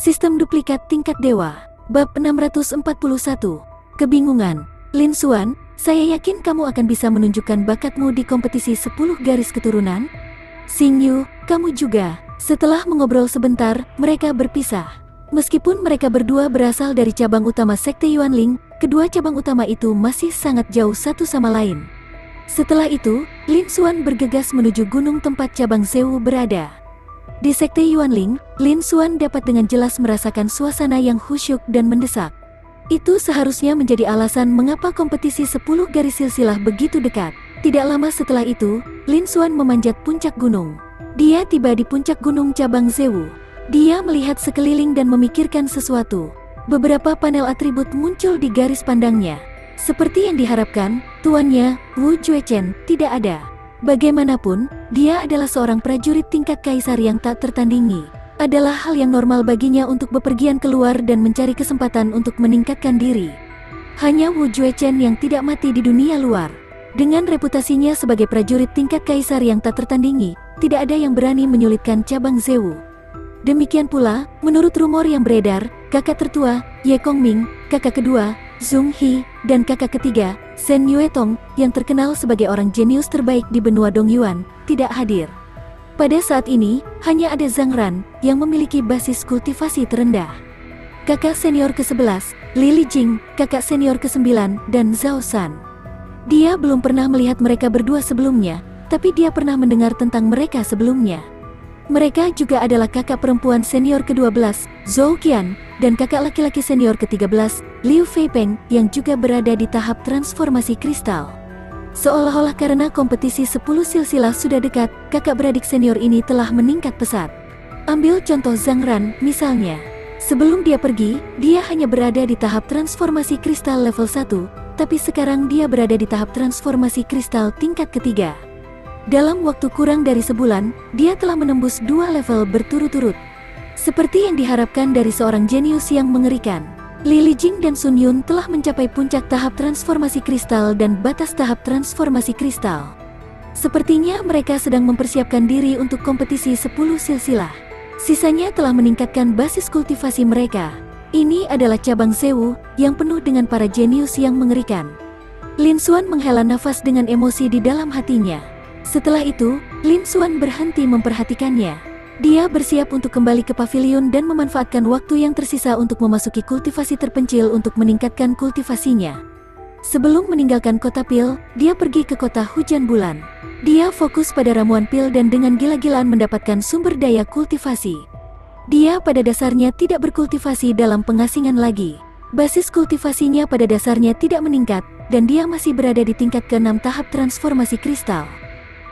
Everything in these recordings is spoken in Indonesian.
Sistem duplikat tingkat dewa. Bab 641. Kebingungan. Lin Xuan, saya yakin kamu akan bisa menunjukkan bakatmu di kompetisi 10 garis keturunan. Xing Yu, kamu juga. Setelah mengobrol sebentar, mereka berpisah. Meskipun mereka berdua berasal dari cabang utama Sekte Yuanling, kedua cabang utama itu masih sangat jauh satu sama lain. Setelah itu, Lin Xuan bergegas menuju gunung tempat cabang Zewu berada. Di Sekte Yuanling, Lin Xuan dapat dengan jelas merasakan suasana yang khusyuk dan mendesak. Itu seharusnya menjadi alasan mengapa kompetisi 10 garis silsilah begitu dekat. Tidak lama setelah itu, Lin Xuan memanjat puncak gunung. Dia tiba di puncak gunung cabang Zewu. Dia melihat sekeliling dan memikirkan sesuatu. Beberapa panel atribut muncul di garis pandangnya. Seperti yang diharapkan, tuannya, Wu Juechen, tidak ada. Bagaimanapun, dia adalah seorang prajurit tingkat kaisar yang tak tertandingi. Adalah hal yang normal baginya untuk bepergian keluar dan mencari kesempatan untuk meningkatkan diri. Hanya Wu Juechen yang tidak mati di dunia luar. Dengan reputasinya sebagai prajurit tingkat kaisar yang tak tertandingi, tidak ada yang berani menyulitkan cabang Zewu. Demikian pula, menurut rumor yang beredar, kakak tertua, Ye Kongming, kakak kedua, Zhong He, dan kakak ketiga, Shen Yuetong, yang terkenal sebagai orang jenius terbaik di benua Dongyuan, tidak hadir. Pada saat ini, hanya ada Zhang Ran, yang memiliki basis kultivasi terendah. Kakak senior ke-11, Li Jing, kakak senior ke-9, dan Zhao San. Dia belum pernah melihat mereka berdua sebelumnya, tapi dia pernah mendengar tentang mereka sebelumnya. Mereka juga adalah kakak perempuan senior ke-12, Zhou Qian, dan kakak laki-laki senior ke-13, Liu Feipeng, yang juga berada di tahap transformasi kristal. Seolah-olah karena kompetisi 10 silsilah sudah dekat, kakak beradik senior ini telah meningkat pesat. Ambil contoh Zhang Ran, misalnya. Sebelum dia pergi, dia hanya berada di tahap transformasi kristal level 1, tapi sekarang dia berada di tahap transformasi kristal tingkat ketiga. Dalam waktu kurang dari sebulan, dia telah menembus 2 level berturut-turut. Seperti yang diharapkan dari seorang jenius yang mengerikan. Li Jing dan Sun Yun telah mencapai puncak tahap transformasi kristal dan batas tahap transformasi kristal. Sepertinya mereka sedang mempersiapkan diri untuk kompetisi 10 silsilah. Sisanya telah meningkatkan basis kultivasi mereka. Ini adalah cabang Zewu, yang penuh dengan para jenius yang mengerikan. Lin Xuan menghela nafas dengan emosi di dalam hatinya. Setelah itu, Lin Xuan berhenti memperhatikannya. Dia bersiap untuk kembali ke pavilion dan memanfaatkan waktu yang tersisa untuk memasuki kultivasi terpencil untuk meningkatkan kultivasinya. Sebelum meninggalkan kota pil, dia pergi ke kota hujan bulan. Dia fokus pada ramuan pil dan dengan gila-gilaan mendapatkan sumber daya kultivasi. Dia pada dasarnya tidak berkultivasi dalam pengasingan lagi. Basis kultivasinya pada dasarnya tidak meningkat, dan dia masih berada di tingkat ke-6 tahap transformasi kristal.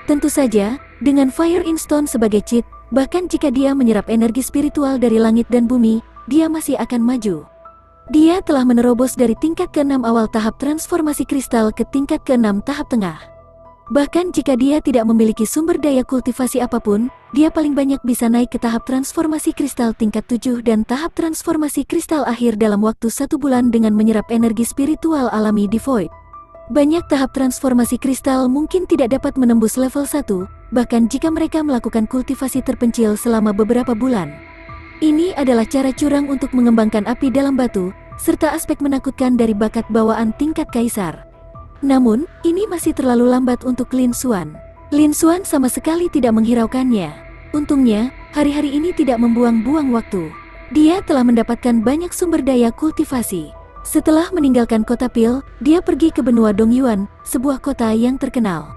Tentu saja, dengan Fire in Stone sebagai cheat, bahkan jika dia menyerap energi spiritual dari langit dan bumi, dia masih akan maju. Dia telah menerobos dari tingkat ke-6 awal tahap transformasi kristal ke tingkat ke-6 tahap tengah. Bahkan jika dia tidak memiliki sumber daya kultivasi apapun, dia paling banyak bisa naik ke tahap transformasi kristal tingkat 7 dan tahap transformasi kristal akhir dalam waktu 1 bulan dengan menyerap energi spiritual alami di Void. Banyak tahap transformasi kristal mungkin tidak dapat menembus level 1, bahkan jika mereka melakukan kultivasi terpencil selama beberapa bulan. Ini adalah cara curang untuk mengembangkan api dalam batu, serta aspek menakutkan dari bakat bawaan tingkat kaisar. Namun, ini masih terlalu lambat untuk Lin Xuan. Lin Xuan sama sekali tidak menghiraukannya. Untungnya, hari-hari ini tidak membuang-buang waktu. Dia telah mendapatkan banyak sumber daya kultivasi. Setelah meninggalkan kota pil, dia pergi ke benua Dongyuan, sebuah kota yang terkenal.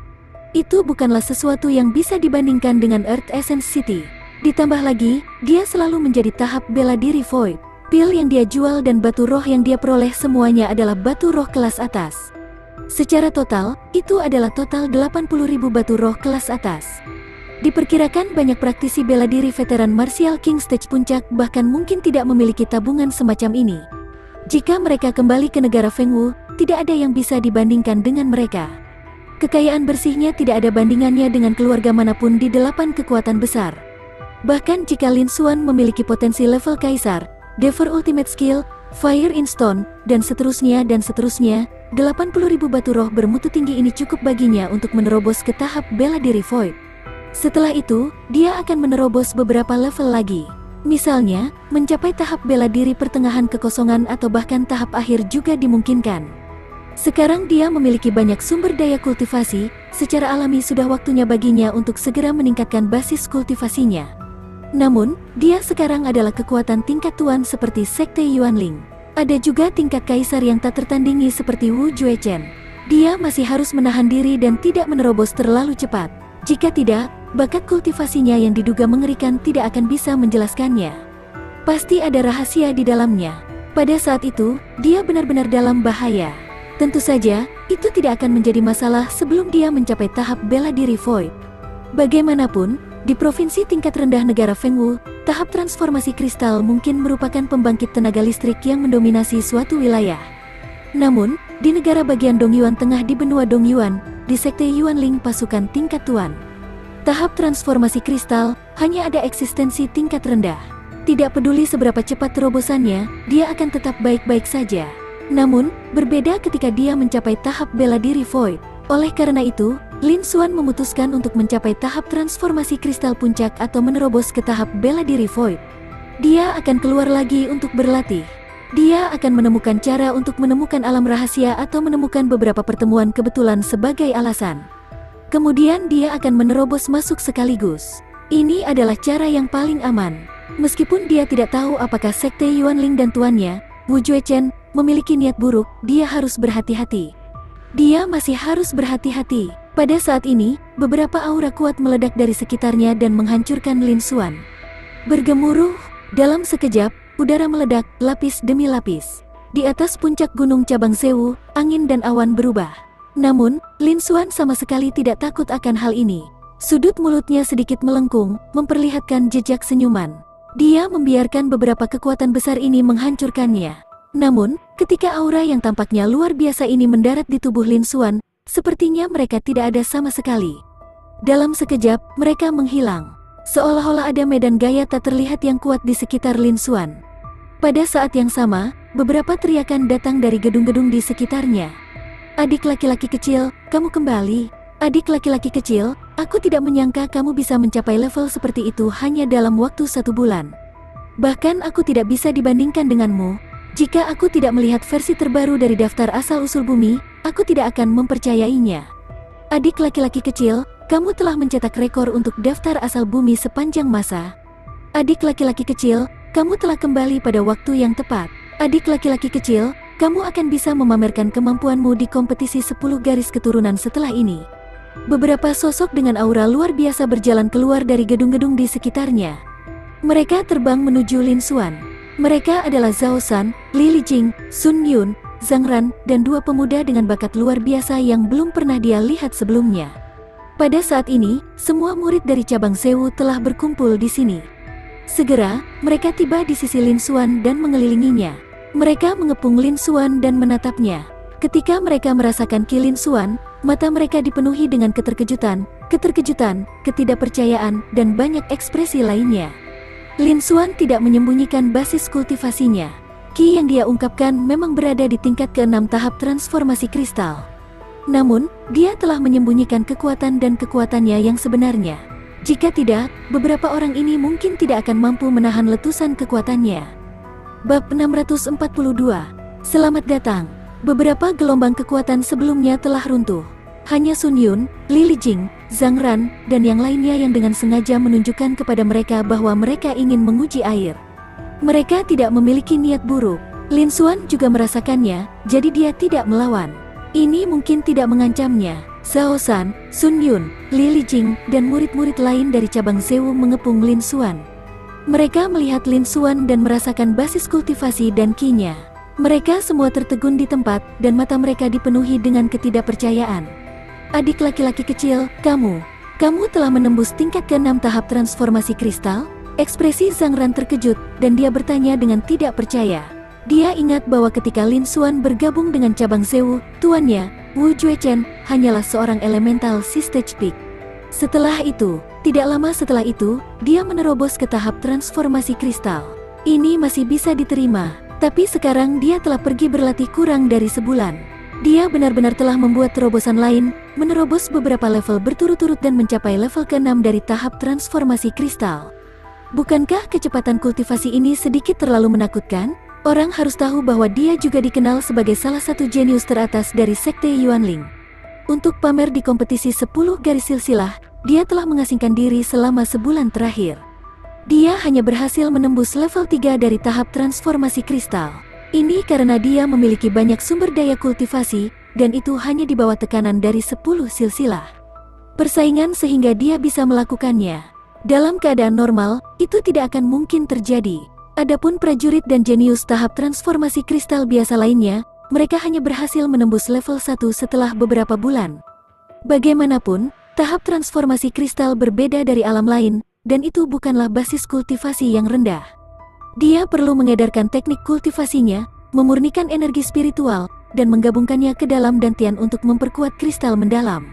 Itu bukanlah sesuatu yang bisa dibandingkan dengan Earth Essence City. Ditambah lagi, dia selalu menjadi tahap bela diri Void. Pil yang dia jual dan batu roh yang dia peroleh semuanya adalah batu roh kelas atas. Secara total, itu adalah total 80.000 batu roh kelas atas. Diperkirakan banyak praktisi bela diri veteran Martial King Stage Puncak bahkan mungkin tidak memiliki tabungan semacam ini. Jika mereka kembali ke negara Fengwu, tidak ada yang bisa dibandingkan dengan mereka. Kekayaan bersihnya tidak ada bandingannya dengan keluarga manapun di 8 kekuatan besar. Bahkan jika Lin Xuan memiliki potensi level kaisar, Dever Ultimate Skill, Fire in Stone, dan seterusnya, 80.000 batu roh bermutu tinggi ini cukup baginya untuk menerobos ke tahap bela diri Void. Setelah itu, dia akan menerobos beberapa level lagi. Misalnya, mencapai tahap bela diri pertengahan kekosongan atau bahkan tahap akhir juga dimungkinkan. Sekarang dia memiliki banyak sumber daya kultivasi, secara alami sudah waktunya baginya untuk segera meningkatkan basis kultivasinya. Namun, dia sekarang adalah kekuatan tingkat tuan seperti Sekte Yuanling. Ada juga tingkat kaisar yang tak tertandingi seperti Wu Juechen. Dia masih harus menahan diri dan tidak menerobos terlalu cepat. Jika tidak, bakat kultivasinya yang diduga mengerikan tidak akan bisa menjelaskannya. Pasti ada rahasia di dalamnya. Pada saat itu, dia benar-benar dalam bahaya. Tentu saja, itu tidak akan menjadi masalah sebelum dia mencapai tahap bela diri Void. Bagaimanapun, di provinsi tingkat rendah negara Fengwu, tahap transformasi kristal mungkin merupakan pembangkit tenaga listrik yang mendominasi suatu wilayah. Namun, di negara bagian Dongyuan Tengah di benua Dongyuan, di Sekte Yuanling pasukan tingkat tuan, tahap transformasi kristal hanya ada eksistensi tingkat rendah. Tidak peduli seberapa cepat terobosannya, dia akan tetap baik-baik saja. Namun, berbeda ketika dia mencapai tahap bela diri Void. Oleh karena itu, Lin Xuan memutuskan untuk mencapai tahap transformasi kristal puncak atau menerobos ke tahap bela diri Void. Dia akan keluar lagi untuk berlatih. Dia akan menemukan cara untuk menemukan alam rahasia atau menemukan beberapa pertemuan kebetulan sebagai alasan. Kemudian dia akan menerobos masuk sekaligus. Ini adalah cara yang paling aman. Meskipun dia tidak tahu apakah Sekte Yuanling dan tuannya, Wu Juechen, memiliki niat buruk, dia harus berhati-hati. Dia masih harus berhati-hati. Pada saat ini, beberapa aura kuat meledak dari sekitarnya dan menghancurkan Lin Xuan. Bergemuruh, dalam sekejap, udara meledak, lapis demi lapis. Di atas puncak gunung cabang Sewu, angin dan awan berubah. Namun, Lin Xuan sama sekali tidak takut akan hal ini. Sudut mulutnya sedikit melengkung, memperlihatkan jejak senyuman. Dia membiarkan beberapa kekuatan besar ini menghancurkannya. Namun, ketika aura yang tampaknya luar biasa ini mendarat di tubuh Lin Xuan, sepertinya mereka tidak ada sama sekali. Dalam sekejap, mereka menghilang. Seolah-olah ada medan gaya tak terlihat yang kuat di sekitar Lin Xuan. Pada saat yang sama, beberapa teriakan datang dari gedung-gedung di sekitarnya. Adik laki-laki kecil, kamu kembali. Adik laki-laki kecil, aku tidak menyangka kamu bisa mencapai level seperti itu hanya dalam waktu 1 bulan. Bahkan aku tidak bisa dibandingkan denganmu. Jika aku tidak melihat versi terbaru dari daftar asal-usul bumi, aku tidak akan mempercayainya. Adik laki-laki kecil, kamu telah mencetak rekor untuk daftar asal bumi sepanjang masa. Adik laki-laki kecil, kamu telah kembali pada waktu yang tepat. Adik laki-laki kecil, kamu akan bisa memamerkan kemampuanmu di kompetisi 10 garis keturunan setelah ini. Beberapa sosok dengan aura luar biasa berjalan keluar dari gedung-gedung di sekitarnya. Mereka terbang menuju Lin Xuan. Mereka adalah Zhao San, Li Lijing, Sun Yun, Zhang Ran, dan 2 pemuda dengan bakat luar biasa yang belum pernah dia lihat sebelumnya. Pada saat ini, semua murid dari cabang Sewu telah berkumpul di sini. Segera, mereka tiba di sisi Lin Xuan dan mengelilinginya. Mereka mengepung Lin Xuan dan menatapnya. Ketika mereka merasakan Ki Lin Xuan, mata mereka dipenuhi dengan keterkejutan, ketidakpercayaan, dan banyak ekspresi lainnya. Lin Xuan tidak menyembunyikan basis kultivasinya. Ki yang dia ungkapkan memang berada di tingkat ke-6 tahap transformasi kristal. Namun, dia telah menyembunyikan kekuatan dan kekuatannya yang sebenarnya. Jika tidak, beberapa orang ini mungkin tidak akan mampu menahan letusan kekuatannya. Bab 642. Selamat datang. Beberapa gelombang kekuatan sebelumnya telah runtuh. Hanya Sun Yun, Li Lijing, Zhang Ran, dan yang lainnya yang dengan sengaja menunjukkan kepada mereka bahwa mereka ingin menguji air. Mereka tidak memiliki niat buruk. Lin Xuan juga merasakannya, jadi dia tidak melawan. Ini mungkin tidak mengancamnya. Zhao San, Sun Yun, Li Lijing, dan murid-murid lain dari cabang Sewu mengepung Lin Xuan. Mereka melihat Lin Xuan dan merasakan basis kultivasi dan ki-nya. Mereka semua tertegun di tempat, dan mata mereka dipenuhi dengan ketidakpercayaan. Adik laki-laki kecil, kamu telah menembus tingkat ke-6 tahap transformasi kristal? Ekspresi Zhang Ran terkejut, dan dia bertanya dengan tidak percaya. Dia ingat bahwa ketika Lin Xuan bergabung dengan cabang Sewu, tuannya, Wu Juechen, hanyalah seorang elemental si stage peak. Setelah itu, tidak lama setelah itu, dia menerobos ke tahap transformasi kristal. Ini masih bisa diterima, tapi sekarang dia telah pergi berlatih kurang dari sebulan. Dia benar-benar telah membuat terobosan lain, menerobos beberapa level berturut-turut dan mencapai level ke-6 dari tahap transformasi kristal. Bukankah kecepatan kultivasi ini sedikit terlalu menakutkan? Orang harus tahu bahwa dia juga dikenal sebagai salah satu jenius teratas dari Sekte Yuanling. Untuk pamer di kompetisi 10 garis silsilah, dia telah mengasingkan diri selama sebulan terakhir. Dia hanya berhasil menembus level 3 dari tahap transformasi kristal. Ini karena dia memiliki banyak sumber daya kultivasi, dan itu hanya di bawah tekanan dari 10 silsilah persaingan sehingga dia bisa melakukannya. Dalam keadaan normal, itu tidak akan mungkin terjadi. Adapun prajurit dan jenius tahap transformasi kristal biasa lainnya, mereka hanya berhasil menembus level 1 setelah beberapa bulan. Bagaimanapun, tahap transformasi kristal berbeda dari alam lain, dan itu bukanlah basis kultivasi yang rendah. Dia perlu mengedarkan teknik kultivasinya, memurnikan energi spiritual, dan menggabungkannya ke dalam dantian untuk memperkuat kristal mendalam.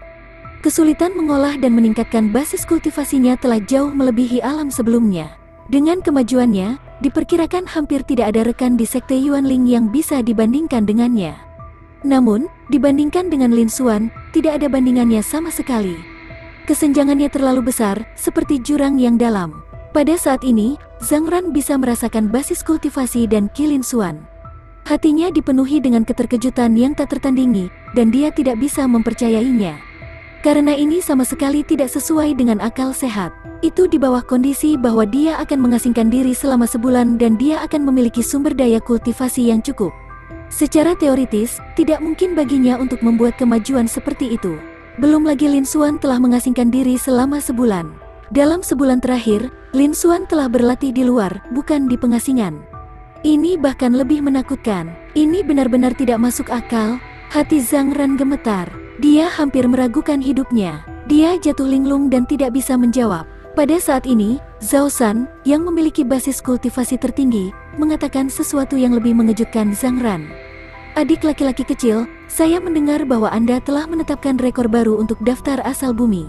Kesulitan mengolah dan meningkatkan basis kultivasinya telah jauh melebihi alam sebelumnya. Dengan kemajuannya, diperkirakan hampir tidak ada rekan di Sekte Yuanling yang bisa dibandingkan dengannya. Namun, dibandingkan dengan Lin Xuan, tidak ada bandingannya sama sekali. Kesenjangannya terlalu besar, seperti jurang yang dalam. Pada saat ini, Zhang Ran bisa merasakan basis kultivasi dan Qi Lin Xuan. Hatinya dipenuhi dengan keterkejutan yang tak tertandingi, dan dia tidak bisa mempercayainya. Karena ini sama sekali tidak sesuai dengan akal sehat. Itu di bawah kondisi bahwa dia akan mengasingkan diri selama sebulan dan dia akan memiliki sumber daya kultivasi yang cukup. Secara teoritis, tidak mungkin baginya untuk membuat kemajuan seperti itu. Belum lagi Lin Xuan telah mengasingkan diri selama sebulan. Dalam sebulan terakhir, Lin Xuan telah berlatih di luar, bukan di pengasingan. Ini bahkan lebih menakutkan. Ini benar-benar tidak masuk akal. Hati Zhang Ran gemetar. Dia hampir meragukan hidupnya. Dia jatuh linglung dan tidak bisa menjawab. Pada saat ini, Zhao San, yang memiliki basis kultivasi tertinggi, mengatakan sesuatu yang lebih mengejutkan Zhang Ran. Adik laki-laki kecil, saya mendengar bahwa Anda telah menetapkan rekor baru untuk daftar asal bumi.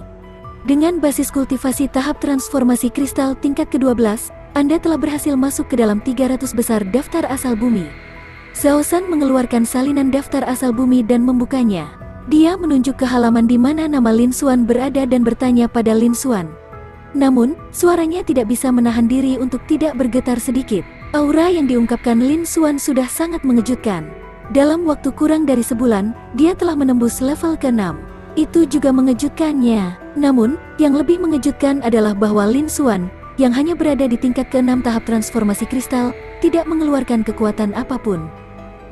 Dengan basis kultivasi tahap transformasi kristal tingkat ke-12, Anda telah berhasil masuk ke dalam 300 besar daftar asal bumi. Zhao San mengeluarkan salinan daftar asal bumi dan membukanya. Dia menunjuk ke halaman di mana nama Lin Xuan berada dan bertanya pada Lin Xuan. Namun, suaranya tidak bisa menahan diri untuk tidak bergetar sedikit. Aura yang diungkapkan Lin Xuan sudah sangat mengejutkan. Dalam waktu kurang dari sebulan, dia telah menembus level ke-6. Itu juga mengejutkannya. Namun, yang lebih mengejutkan adalah bahwa Lin Xuan, yang hanya berada di tingkat ke-6 tahap transformasi kristal, tidak mengeluarkan kekuatan apapun.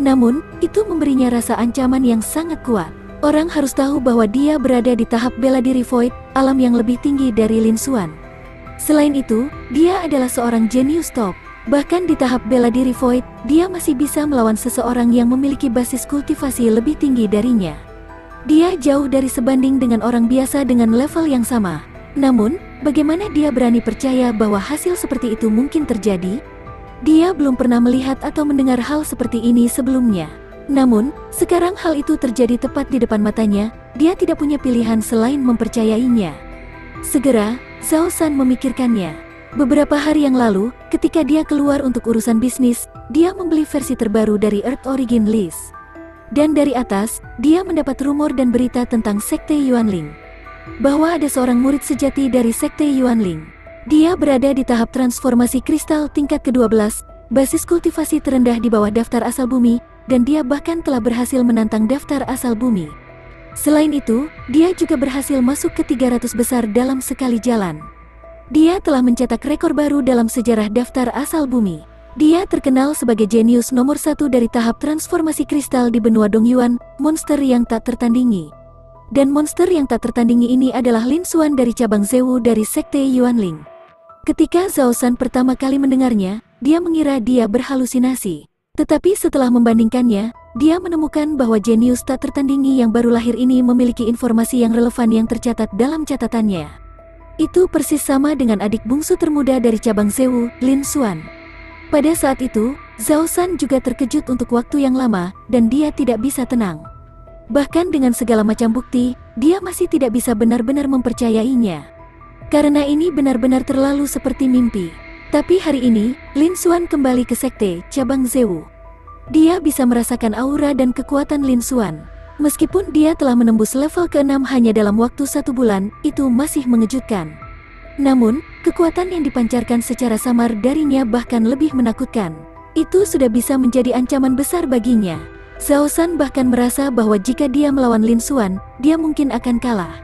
Namun, itu memberinya rasa ancaman yang sangat kuat. Orang harus tahu bahwa dia berada di tahap bela diri Void, alam yang lebih tinggi dari Lin Xuan. Selain itu, dia adalah seorang jenius top. Bahkan di tahap bela diri Void, dia masih bisa melawan seseorang yang memiliki basis kultivasi lebih tinggi darinya. Dia jauh dari sebanding dengan orang biasa dengan level yang sama. Namun, bagaimana dia berani percaya bahwa hasil seperti itu mungkin terjadi? Dia belum pernah melihat atau mendengar hal seperti ini sebelumnya. Namun, sekarang hal itu terjadi tepat di depan matanya, dia tidak punya pilihan selain mempercayainya. Segera, Zhao San memikirkannya. Beberapa hari yang lalu, ketika dia keluar untuk urusan bisnis, dia membeli versi terbaru dari Earth Origin List. Dan dari atas, dia mendapat rumor dan berita tentang Sekte Yuanling. Bahwa ada seorang murid sejati dari Sekte Yuanling. Dia berada di tahap transformasi kristal tingkat ke-12, basis kultivasi terendah di bawah daftar asal bumi, dan dia bahkan telah berhasil menantang daftar asal bumi. Selain itu, dia juga berhasil masuk ke 300 besar dalam sekali jalan. Dia telah mencetak rekor baru dalam sejarah daftar asal bumi. Dia terkenal sebagai jenius nomor 1 dari tahap transformasi kristal di benua Dongyuan, monster yang tak tertandingi. Dan monster yang tak tertandingi ini adalah Lin Xuan dari cabang Zewu dari Sekte Yuanling. Ketika Zhao San pertama kali mendengarnya, dia mengira dia berhalusinasi. Tetapi setelah membandingkannya, dia menemukan bahwa jenius tak tertandingi yang baru lahir ini memiliki informasi yang relevan yang tercatat dalam catatannya. Itu persis sama dengan adik bungsu termuda dari cabang Zewu, Lin Xuan. Pada saat itu, Zhao San juga terkejut untuk waktu yang lama, dan dia tidak bisa tenang. Bahkan dengan segala macam bukti, dia masih tidak bisa benar-benar mempercayainya. Karena ini benar-benar terlalu seperti mimpi. Tapi hari ini, Lin Xuan kembali ke sekte cabang Zewu. Dia bisa merasakan aura dan kekuatan Lin Xuan. Meskipun dia telah menembus level ke-6 hanya dalam waktu 1 bulan, itu masih mengejutkan. Namun, Kekuatan yang dipancarkan secara samar darinya bahkan lebih menakutkan. Itu sudah bisa menjadi ancaman besar baginya. Zhao San bahkan merasa bahwa jika dia melawan Lin Xuan, dia mungkin akan kalah.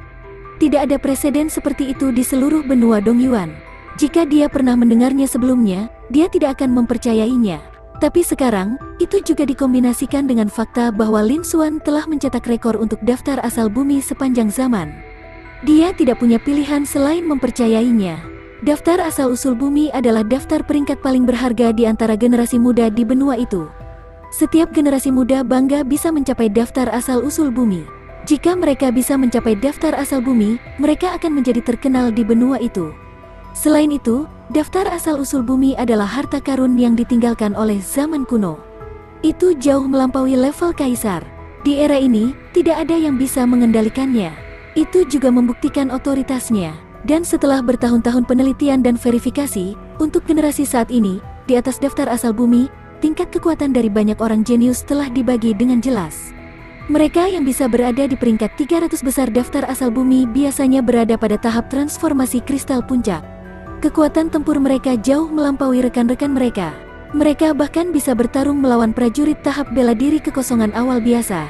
Tidak ada preseden seperti itu di seluruh benua Dongyuan. Jika dia pernah mendengarnya sebelumnya, dia tidak akan mempercayainya. Tapi sekarang, itu juga dikombinasikan dengan fakta bahwa Lin Xuan telah mencetak rekor untuk daftar asal bumi sepanjang zaman. Dia tidak punya pilihan selain mempercayainya. Daftar asal-usul bumi adalah daftar peringkat paling berharga di antara generasi muda di benua itu. Setiap generasi muda bangga bisa mencapai daftar asal-usul bumi. Jika mereka bisa mencapai daftar asal bumi, mereka akan menjadi terkenal di benua itu. Selain itu, daftar asal-usul bumi adalah harta karun yang ditinggalkan oleh zaman kuno. Itu jauh melampaui level kaisar. Di era ini, tidak ada yang bisa mengendalikannya. Itu juga membuktikan otoritasnya. Dan setelah bertahun-tahun penelitian dan verifikasi, untuk generasi saat ini, di atas daftar asal bumi, tingkat kekuatan dari banyak orang jenius telah dibagi dengan jelas. Mereka yang bisa berada di peringkat 300 besar daftar asal bumi biasanya berada pada tahap transformasi kristal puncak. Kekuatan tempur mereka jauh melampaui rekan-rekan mereka. Mereka bahkan bisa bertarung melawan prajurit tahap bela diri kekosongan awal biasa.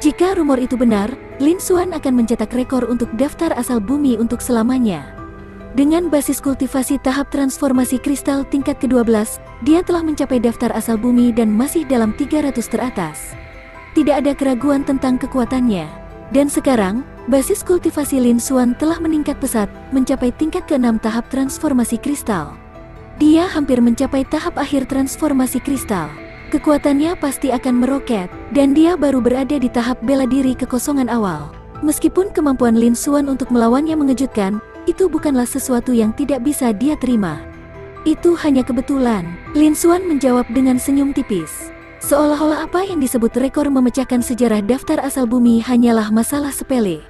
Jika rumor itu benar, Lin Xuan akan mencetak rekor untuk daftar asal bumi untuk selamanya. Dengan basis kultivasi tahap transformasi kristal tingkat ke-12, dia telah mencapai daftar asal bumi dan masih dalam 300 teratas. Tidak ada keraguan tentang kekuatannya. Dan sekarang, basis kultivasi Lin Xuan telah meningkat pesat, mencapai tingkat ke-6 tahap transformasi kristal. Dia hampir mencapai tahap akhir transformasi kristal. Kekuatannya pasti akan meroket, dan dia baru berada di tahap bela diri kekosongan awal. Meskipun kemampuan Lin Xuan untuk melawannya mengejutkan, itu bukanlah sesuatu yang tidak bisa dia terima. Itu hanya kebetulan. Lin Xuan menjawab dengan senyum tipis. Seolah-olah apa yang disebut rekor memecahkan sejarah daftar asal bumi hanyalah masalah sepele.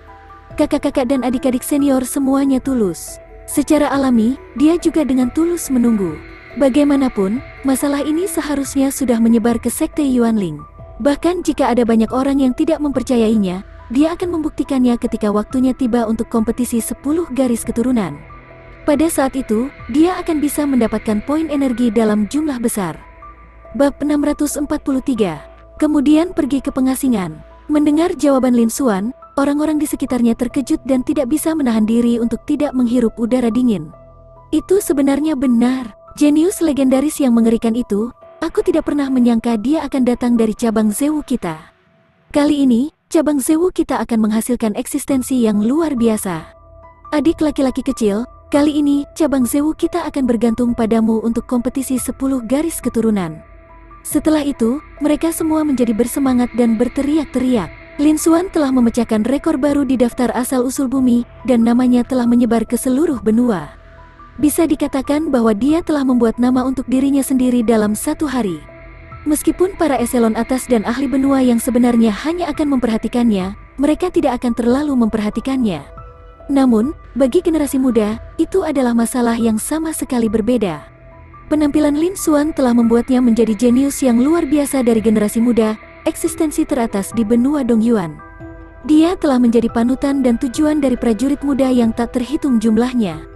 Kakak-kakak dan adik-adik senior semuanya tulus. Secara alami, dia juga dengan tulus menunggu. Bagaimanapun, masalah ini seharusnya sudah menyebar ke sekte Yuanling. Bahkan jika ada banyak orang yang tidak mempercayainya, dia akan membuktikannya ketika waktunya tiba untuk kompetisi 10 garis keturunan. Pada saat itu, dia akan bisa mendapatkan poin energi dalam jumlah besar. Bab 643. Kemudian pergi ke pengasingan. Mendengar jawaban Lin Xuan, orang-orang di sekitarnya terkejut dan tidak bisa menahan diri untuk tidak menghirup udara dingin. Itu sebenarnya benar. Jenius legendaris yang mengerikan itu, aku tidak pernah menyangka dia akan datang dari cabang Zewu kita. Kali ini, cabang Zewu kita akan menghasilkan eksistensi yang luar biasa. Adik laki-laki kecil, kali ini cabang Zewu kita akan bergantung padamu untuk kompetisi 10 garis keturunan. Setelah itu, mereka semua menjadi bersemangat dan berteriak-teriak. Lin Xuan telah memecahkan rekor baru di daftar asal-usul bumi, dan namanya telah menyebar ke seluruh benua. Bisa dikatakan bahwa dia telah membuat nama untuk dirinya sendiri dalam satu hari. Meskipun para eselon atas dan ahli benua yang sebenarnya hanya akan memperhatikannya, mereka tidak akan terlalu memperhatikannya. Namun, bagi generasi muda, itu adalah masalah yang sama sekali berbeda. Penampilan Lin Xuan telah membuatnya menjadi jenius yang luar biasa dari generasi muda, eksistensi teratas di benua Dongyuan. Dia telah menjadi panutan dan tujuan dari prajurit muda yang tak terhitung jumlahnya.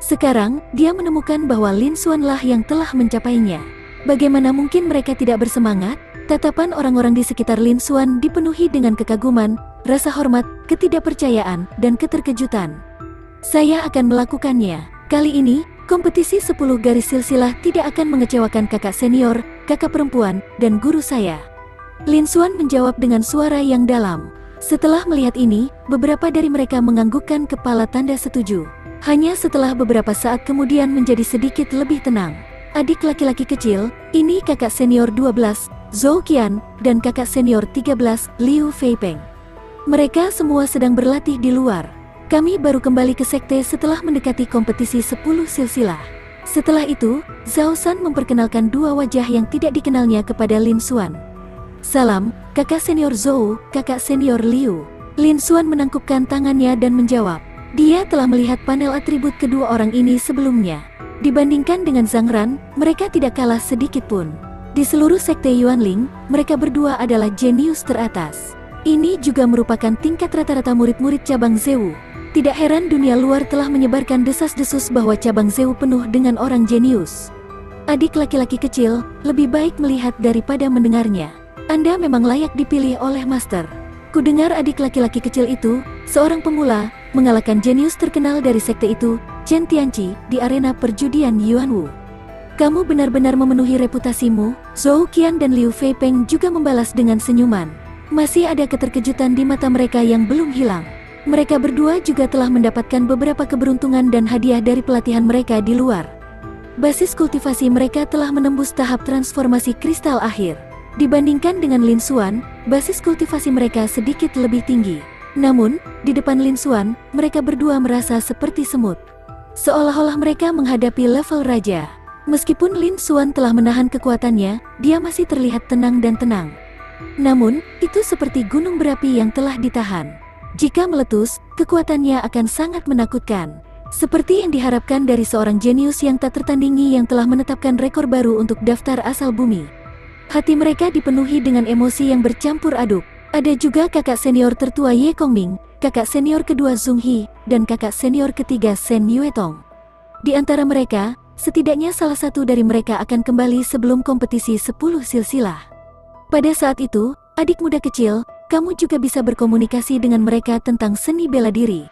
Sekarang, dia menemukan bahwa Lin Xuan lah yang telah mencapainya. Bagaimana mungkin mereka tidak bersemangat? Tatapan orang-orang di sekitar Lin Xuan dipenuhi dengan kekaguman, rasa hormat, ketidakpercayaan, dan keterkejutan. Saya akan melakukannya. Kali ini, kompetisi 10 garis silsilah tidak akan mengecewakan kakak senior, kakak perempuan, dan guru saya. Lin Xuan menjawab dengan suara yang dalam. Setelah melihat ini, beberapa dari mereka menganggukkan kepala tanda setuju. Hanya setelah beberapa saat kemudian menjadi sedikit lebih tenang. Adik laki-laki kecil, ini kakak senior 12, Zhou Qian, dan kakak senior 13, Liu Feipeng. Mereka semua sedang berlatih di luar. Kami baru kembali ke sekte setelah mendekati kompetisi 10 silsilah. Setelah itu, Zhao San memperkenalkan dua wajah yang tidak dikenalnya kepada Lin Xuan. Salam, kakak senior Zhou, kakak senior Liu. Lin Xuan menangkupkan tangannya dan menjawab. Dia telah melihat panel atribut kedua orang ini sebelumnya. Dibandingkan dengan Zhang Ran, mereka tidak kalah sedikit pun. Di seluruh sekte Yuanling, mereka berdua adalah jenius teratas. Ini juga merupakan tingkat rata-rata murid-murid cabang Zewu. Tidak heran dunia luar telah menyebarkan desas-desus bahwa cabang Zeu penuh dengan orang jenius. Adik laki-laki kecil, lebih baik melihat daripada mendengarnya. Anda memang layak dipilih oleh Master. Kudengar adik laki-laki kecil itu, seorang pemula, mengalahkan jenius terkenal dari sekte itu, Chen Tianqi, di arena perjudian Yuanwu. Kamu benar-benar memenuhi reputasimu. Zhou Qian dan Liu Feipeng juga membalas dengan senyuman. Masih ada keterkejutan di mata mereka yang belum hilang. Mereka berdua juga telah mendapatkan beberapa keberuntungan dan hadiah dari pelatihan mereka di luar. Basis kultivasi mereka telah menembus tahap transformasi kristal akhir. Dibandingkan dengan Lin Xuan, basis kultivasi mereka sedikit lebih tinggi. Namun, di depan Lin Xuan, mereka berdua merasa seperti semut. Seolah-olah mereka menghadapi level raja. Meskipun Lin Xuan telah menahan kekuatannya, dia masih terlihat tenang dan tenang. Namun, itu seperti gunung berapi yang telah ditahan. Jika meletus, kekuatannya akan sangat menakutkan. Seperti yang diharapkan dari seorang jenius yang tak tertandingi yang telah menetapkan rekor baru untuk daftar asal bumi. Hati mereka dipenuhi dengan emosi yang bercampur aduk. Ada juga kakak senior tertua Ye Kongming, kakak senior kedua Zhong He, dan kakak senior ketiga Shen Yuetong. Di antara mereka, setidaknya salah satu dari mereka akan kembali sebelum kompetisi 10 silsilah. Pada saat itu, adik muda kecil, kamu juga bisa berkomunikasi dengan mereka tentang seni bela diri.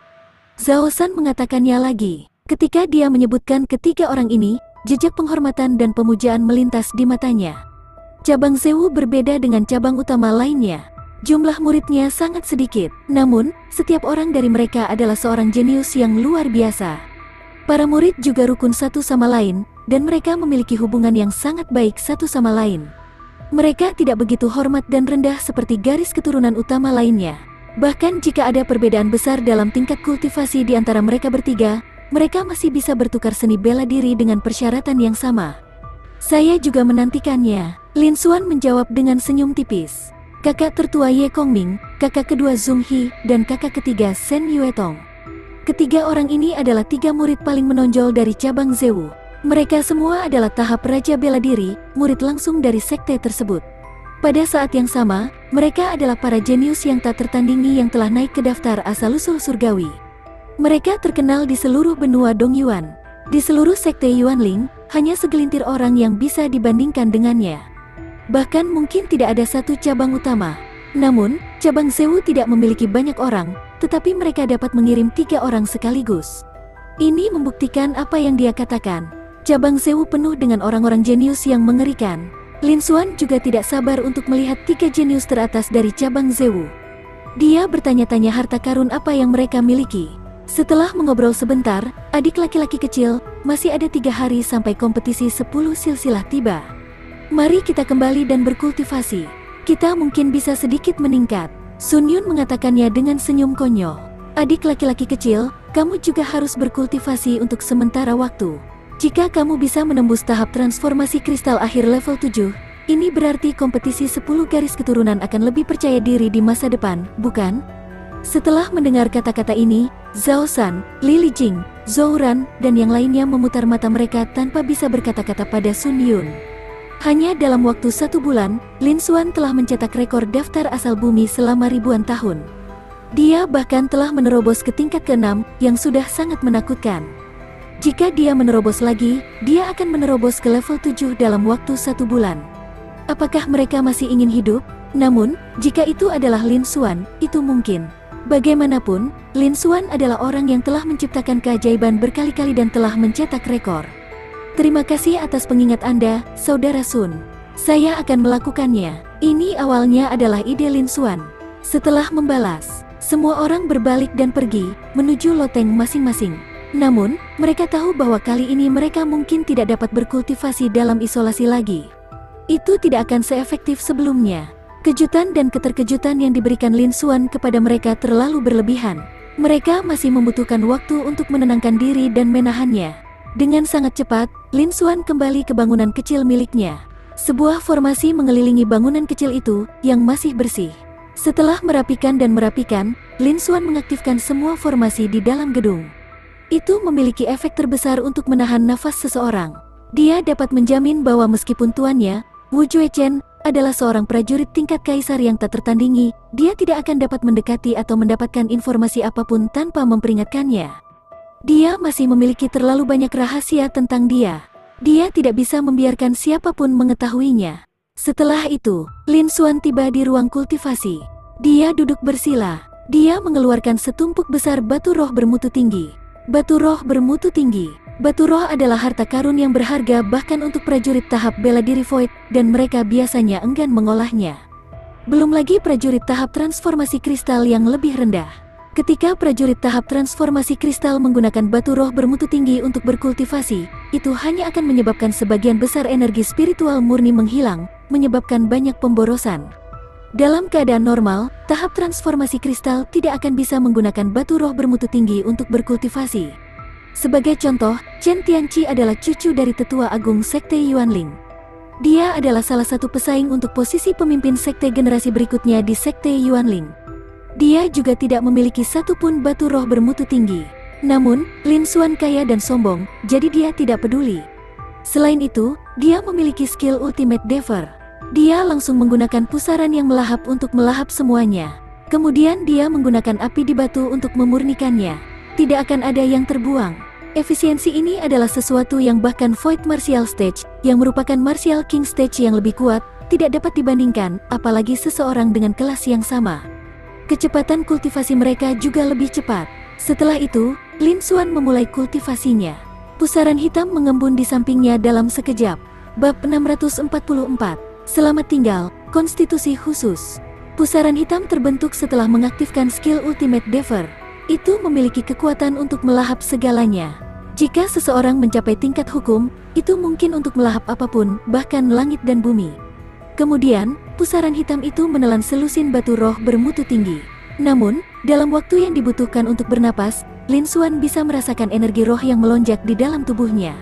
Zhao San mengatakannya lagi. Ketika dia menyebutkan ketiga orang ini, jejak penghormatan dan pemujaan melintas di matanya. Cabang Zeu berbeda dengan cabang utama lainnya. Jumlah muridnya sangat sedikit, namun, setiap orang dari mereka adalah seorang jenius yang luar biasa. Para murid juga rukun satu sama lain, dan mereka memiliki hubungan yang sangat baik satu sama lain. Mereka tidak begitu hormat dan rendah seperti garis keturunan utama lainnya. Bahkan jika ada perbedaan besar dalam tingkat kultivasi di antara mereka bertiga, mereka masih bisa bertukar seni bela diri dengan persyaratan yang sama. Saya juga menantikannya, Lin Xuan menjawab dengan senyum tipis. Kakak tertua Ye Kongming, kakak kedua Zhong He, dan kakak ketiga Shen Yuetong. Ketiga orang ini adalah tiga murid paling menonjol dari cabang Zeu. Mereka semua adalah tahap Raja Bela Diri, murid langsung dari sekte tersebut. Pada saat yang sama, mereka adalah para jenius yang tak tertandingi yang telah naik ke daftar asal-usul surgawi. Mereka terkenal di seluruh benua Dongyuan. Di seluruh sekte Yuanling, hanya segelintir orang yang bisa dibandingkan dengannya. Bahkan mungkin tidak ada satu cabang utama. Namun, cabang Zeu tidak memiliki banyak orang, tetapi mereka dapat mengirim 3 orang sekaligus. Ini membuktikan apa yang dia katakan. Cabang Zeu penuh dengan orang-orang jenius yang mengerikan. Lin Xuan juga tidak sabar untuk melihat 3 jenius teratas dari cabang Zeu. Dia bertanya-tanya harta karun apa yang mereka miliki. Setelah mengobrol sebentar, adik laki-laki kecil, masih ada 3 hari sampai kompetisi 10 silsilah tiba. Mari kita kembali dan berkultivasi. Kita mungkin bisa sedikit meningkat. Sun Yun mengatakannya dengan senyum konyol. Adik laki-laki kecil, kamu juga harus berkultivasi untuk sementara waktu. Jika kamu bisa menembus tahap transformasi kristal akhir level 7, ini berarti kompetisi 10 garis keturunan akan lebih percaya diri di masa depan, bukan? Setelah mendengar kata-kata ini, Zhao San, Li Lijing, Zhou Ran, dan yang lainnya memutar mata mereka tanpa bisa berkata-kata pada Sun Yun. Hanya dalam waktu 1 bulan, Lin Xuan telah mencetak rekor daftar asal bumi selama ribuan tahun. Dia bahkan telah menerobos ke tingkat ke-6, yang sudah sangat menakutkan. Jika dia menerobos lagi, dia akan menerobos ke level 7 dalam waktu 1 bulan. Apakah mereka masih ingin hidup? Namun, jika itu adalah Lin Xuan, itu mungkin. Bagaimanapun, Lin Xuan adalah orang yang telah menciptakan keajaiban berkali-kali dan telah mencetak rekor. Terima kasih atas pengingat Anda, Saudara Sun. Saya akan melakukannya. Ini awalnya adalah ide Lin Xuan. Setelah membalas, semua orang berbalik dan pergi, menuju loteng masing-masing. Namun, mereka tahu bahwa kali ini mereka mungkin tidak dapat berkultivasi dalam isolasi lagi. Itu tidak akan seefektif sebelumnya. Kejutan dan keterkejutan yang diberikan Lin Xuan kepada mereka terlalu berlebihan. Mereka masih membutuhkan waktu untuk menenangkan diri dan menahannya. Dengan sangat cepat, Lin Xuan kembali ke bangunan kecil miliknya. Sebuah formasi mengelilingi bangunan kecil itu, yang masih bersih. Setelah merapikan, Lin Xuan mengaktifkan semua formasi di dalam gedung. Itu memiliki efek terbesar untuk menahan nafas seseorang. Dia dapat menjamin bahwa meskipun tuannya, Wu Juechen, adalah seorang prajurit tingkat kaisar yang tak tertandingi. Dia tidak akan dapat mendekati atau mendapatkan informasi apapun tanpa memperingatkannya. Dia masih memiliki terlalu banyak rahasia tentang dia. Dia tidak bisa membiarkan siapapun mengetahuinya. Setelah itu, Lin Xuan tiba di ruang kultivasi. Dia duduk bersila. Dia mengeluarkan setumpuk besar batu roh bermutu tinggi. Batu roh bermutu tinggi. Batu roh adalah harta karun yang berharga bahkan untuk prajurit tahap bela diri Void, dan mereka biasanya enggan mengolahnya. Belum lagi prajurit tahap transformasi kristal yang lebih rendah. Ketika prajurit tahap transformasi kristal menggunakan batu roh bermutu tinggi untuk berkultivasi, itu hanya akan menyebabkan sebagian besar energi spiritual murni menghilang, menyebabkan banyak pemborosan. Dalam keadaan normal, tahap transformasi kristal tidak akan bisa menggunakan batu roh bermutu tinggi untuk berkultivasi. Sebagai contoh, Chen Tianqi adalah cucu dari tetua agung Sekte Yuanling. Dia adalah salah satu pesaing untuk posisi pemimpin sekte generasi berikutnya di Sekte Yuanling. Dia juga tidak memiliki satupun batu roh bermutu tinggi. Namun, Lin Xuan kaya dan sombong, jadi dia tidak peduli. Selain itu, dia memiliki skill Ultimate Devour. Dia langsung menggunakan pusaran yang melahap untuk melahap semuanya. Kemudian dia menggunakan api di batu untuk memurnikannya. Tidak akan ada yang terbuang. Efisiensi ini adalah sesuatu yang bahkan Void Martial Stage, yang merupakan Martial King Stage yang lebih kuat, tidak dapat dibandingkan, apalagi seseorang dengan kelas yang sama. Kecepatan kultivasi mereka juga lebih cepat. Setelah itu, Lin Xuan memulai kultivasinya. Pusaran hitam mengembun di sampingnya dalam sekejap. Bab 644. Selamat tinggal, konstitusi khusus. Pusaran hitam terbentuk setelah mengaktifkan skill Ultimate Devour. Itu memiliki kekuatan untuk melahap segalanya. Jika seseorang mencapai tingkat hukum, itu mungkin untuk melahap apapun, bahkan langit dan bumi. Kemudian, pusaran hitam itu menelan selusin batu roh bermutu tinggi. Namun, dalam waktu yang dibutuhkan untuk bernapas, Lin Xuan bisa merasakan energi roh yang melonjak di dalam tubuhnya.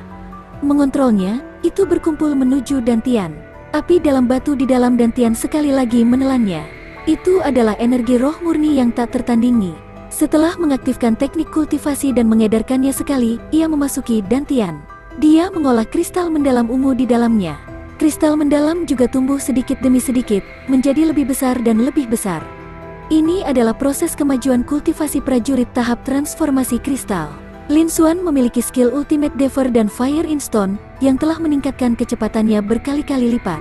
Mengontrolnya, itu berkumpul menuju dantian. Api dalam batu di dalam dantian sekali lagi menelannya. Itu adalah energi roh murni yang tak tertandingi. Setelah mengaktifkan teknik kultivasi dan mengedarkannya sekali, ia memasuki dantian. Dia mengolah kristal mendalam ungu di dalamnya. Kristal mendalam juga tumbuh sedikit demi sedikit, menjadi lebih besar dan lebih besar. Ini adalah proses kemajuan kultivasi prajurit tahap transformasi kristal. Lin Xuan memiliki skill Ultimate Devour dan Fire in Stone, yang telah meningkatkan kecepatannya berkali-kali lipat.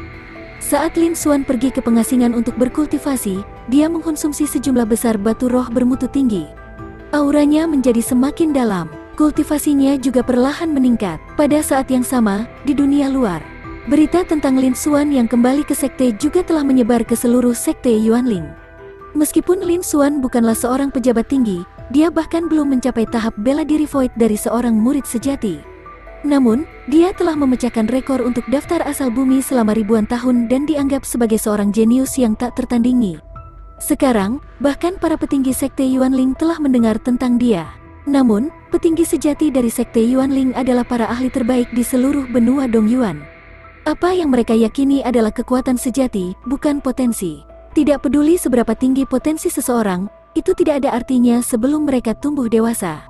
Saat Lin Xuan pergi ke pengasingan untuk berkultivasi, dia mengkonsumsi sejumlah besar batu roh bermutu tinggi. Auranya menjadi semakin dalam, kultivasinya juga perlahan meningkat. Pada saat yang sama, di dunia luar, berita tentang Lin Xuan yang kembali ke sekte juga telah menyebar ke seluruh sekte Yuanling. Meskipun Lin Xuan bukanlah seorang pejabat tinggi, dia bahkan belum mencapai tahap bela diri Void dari seorang murid sejati. Namun, dia telah memecahkan rekor untuk daftar asal bumi selama ribuan tahun dan dianggap sebagai seorang jenius yang tak tertandingi. Sekarang, bahkan para petinggi sekte Yuanling telah mendengar tentang dia. Namun, petinggi sejati dari sekte Yuanling adalah para ahli terbaik di seluruh benua Dongyuan. Apa yang mereka yakini adalah kekuatan sejati, bukan potensi. Tidak peduli seberapa tinggi potensi seseorang, itu tidak ada artinya sebelum mereka tumbuh dewasa.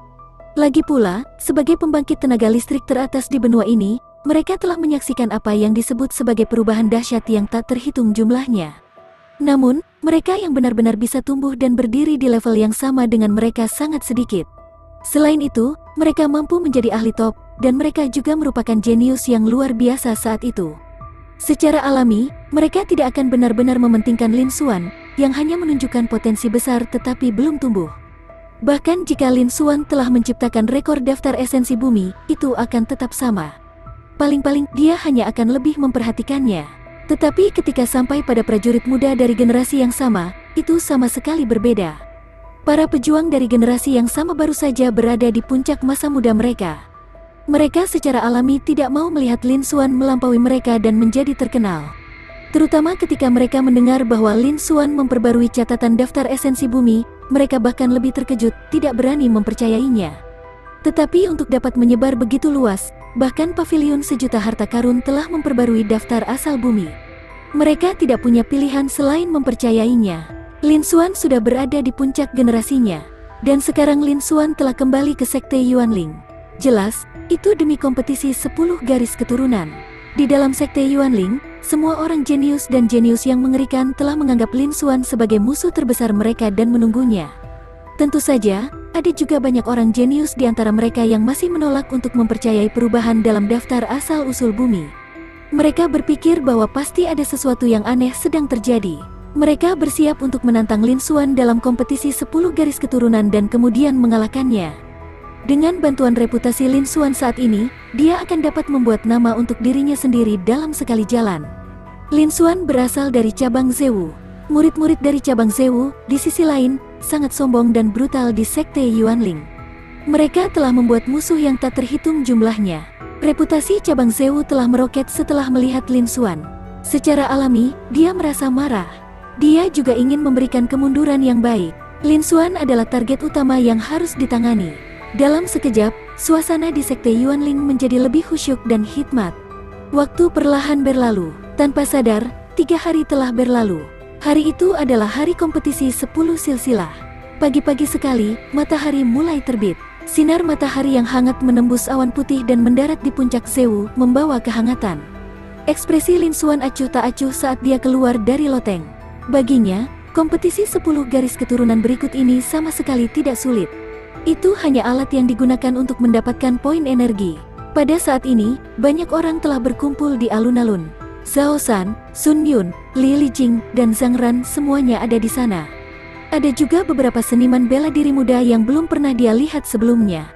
Lagi pula, sebagai pembangkit tenaga listrik teratas di benua ini, mereka telah menyaksikan apa yang disebut sebagai perubahan dahsyat yang tak terhitung jumlahnya. Namun, mereka yang benar-benar bisa tumbuh dan berdiri di level yang sama dengan mereka sangat sedikit. Selain itu, mereka mampu menjadi ahli top, dan mereka juga merupakan jenius yang luar biasa saat itu. Secara alami, mereka tidak akan benar-benar mementingkan Lin Xuan, yang hanya menunjukkan potensi besar tetapi belum tumbuh. Bahkan jika Lin Xuan telah menciptakan rekor daftar esensi bumi, itu akan tetap sama. Paling-paling dia hanya akan lebih memperhatikannya. Tetapi ketika sampai pada prajurit muda dari generasi yang sama, itu sama sekali berbeda. Para pejuang dari generasi yang sama baru saja berada di puncak masa muda mereka. Mereka secara alami tidak mau melihat Lin Xuan melampaui mereka dan menjadi terkenal. Terutama ketika mereka mendengar bahwa Lin Xuan memperbarui catatan daftar esensi bumi, mereka bahkan lebih terkejut, tidak berani mempercayainya. Tetapi untuk dapat menyebar begitu luas, bahkan pavilion sejuta harta karun telah memperbarui daftar asal bumi. Mereka tidak punya pilihan selain mempercayainya. Lin Xuan sudah berada di puncak generasinya, dan sekarang Lin Xuan telah kembali ke sekte Yuanling. Jelas, itu demi kompetisi 10 garis keturunan. Di dalam sekte Yuanling, Semua orang jenius dan jenius yang mengerikan telah menganggap Lin Xuan sebagai musuh terbesar mereka dan menunggunya. Tentu saja, ada juga banyak orang jenius di antara mereka yang masih menolak untuk mempercayai perubahan dalam daftar asal-usul bumi. Mereka berpikir bahwa pasti ada sesuatu yang aneh sedang terjadi. Mereka bersiap untuk menantang Lin Xuan dalam kompetisi 10 garis keturunan dan kemudian mengalahkannya. Dengan bantuan reputasi Lin Xuan saat ini, dia akan dapat membuat nama untuk dirinya sendiri dalam sekali jalan. Lin Xuan berasal dari cabang Zewu. Murid-murid dari cabang Zewu, di sisi lain, sangat sombong dan brutal di sekte Yuanling. Mereka telah membuat musuh yang tak terhitung jumlahnya. Reputasi cabang Zewu telah meroket setelah melihat Lin Xuan. Secara alami, dia merasa marah. Dia juga ingin memberikan kemunduran yang baik. Lin Xuan adalah target utama yang harus ditangani. Dalam sekejap, suasana di sekte Yuanling menjadi lebih khusyuk dan hikmat. Waktu perlahan berlalu. Tanpa sadar, 3 hari telah berlalu. Hari itu adalah hari kompetisi 10 silsilah. Pagi-pagi sekali, matahari mulai terbit. Sinar matahari yang hangat menembus awan putih dan mendarat di puncak Zewu, membawa kehangatan. Ekspresi Lin Xuan acuh tak acuh saat dia keluar dari loteng. Baginya, kompetisi 10 garis keturunan berikut ini sama sekali tidak sulit. Itu hanya alat yang digunakan untuk mendapatkan poin energi. Pada saat ini, banyak orang telah berkumpul di alun-alun. Zhao San, Sun Yun, Li Lijing, dan Zhang Ran semuanya ada di sana. Ada juga beberapa seniman bela diri muda yang belum pernah dia lihat sebelumnya.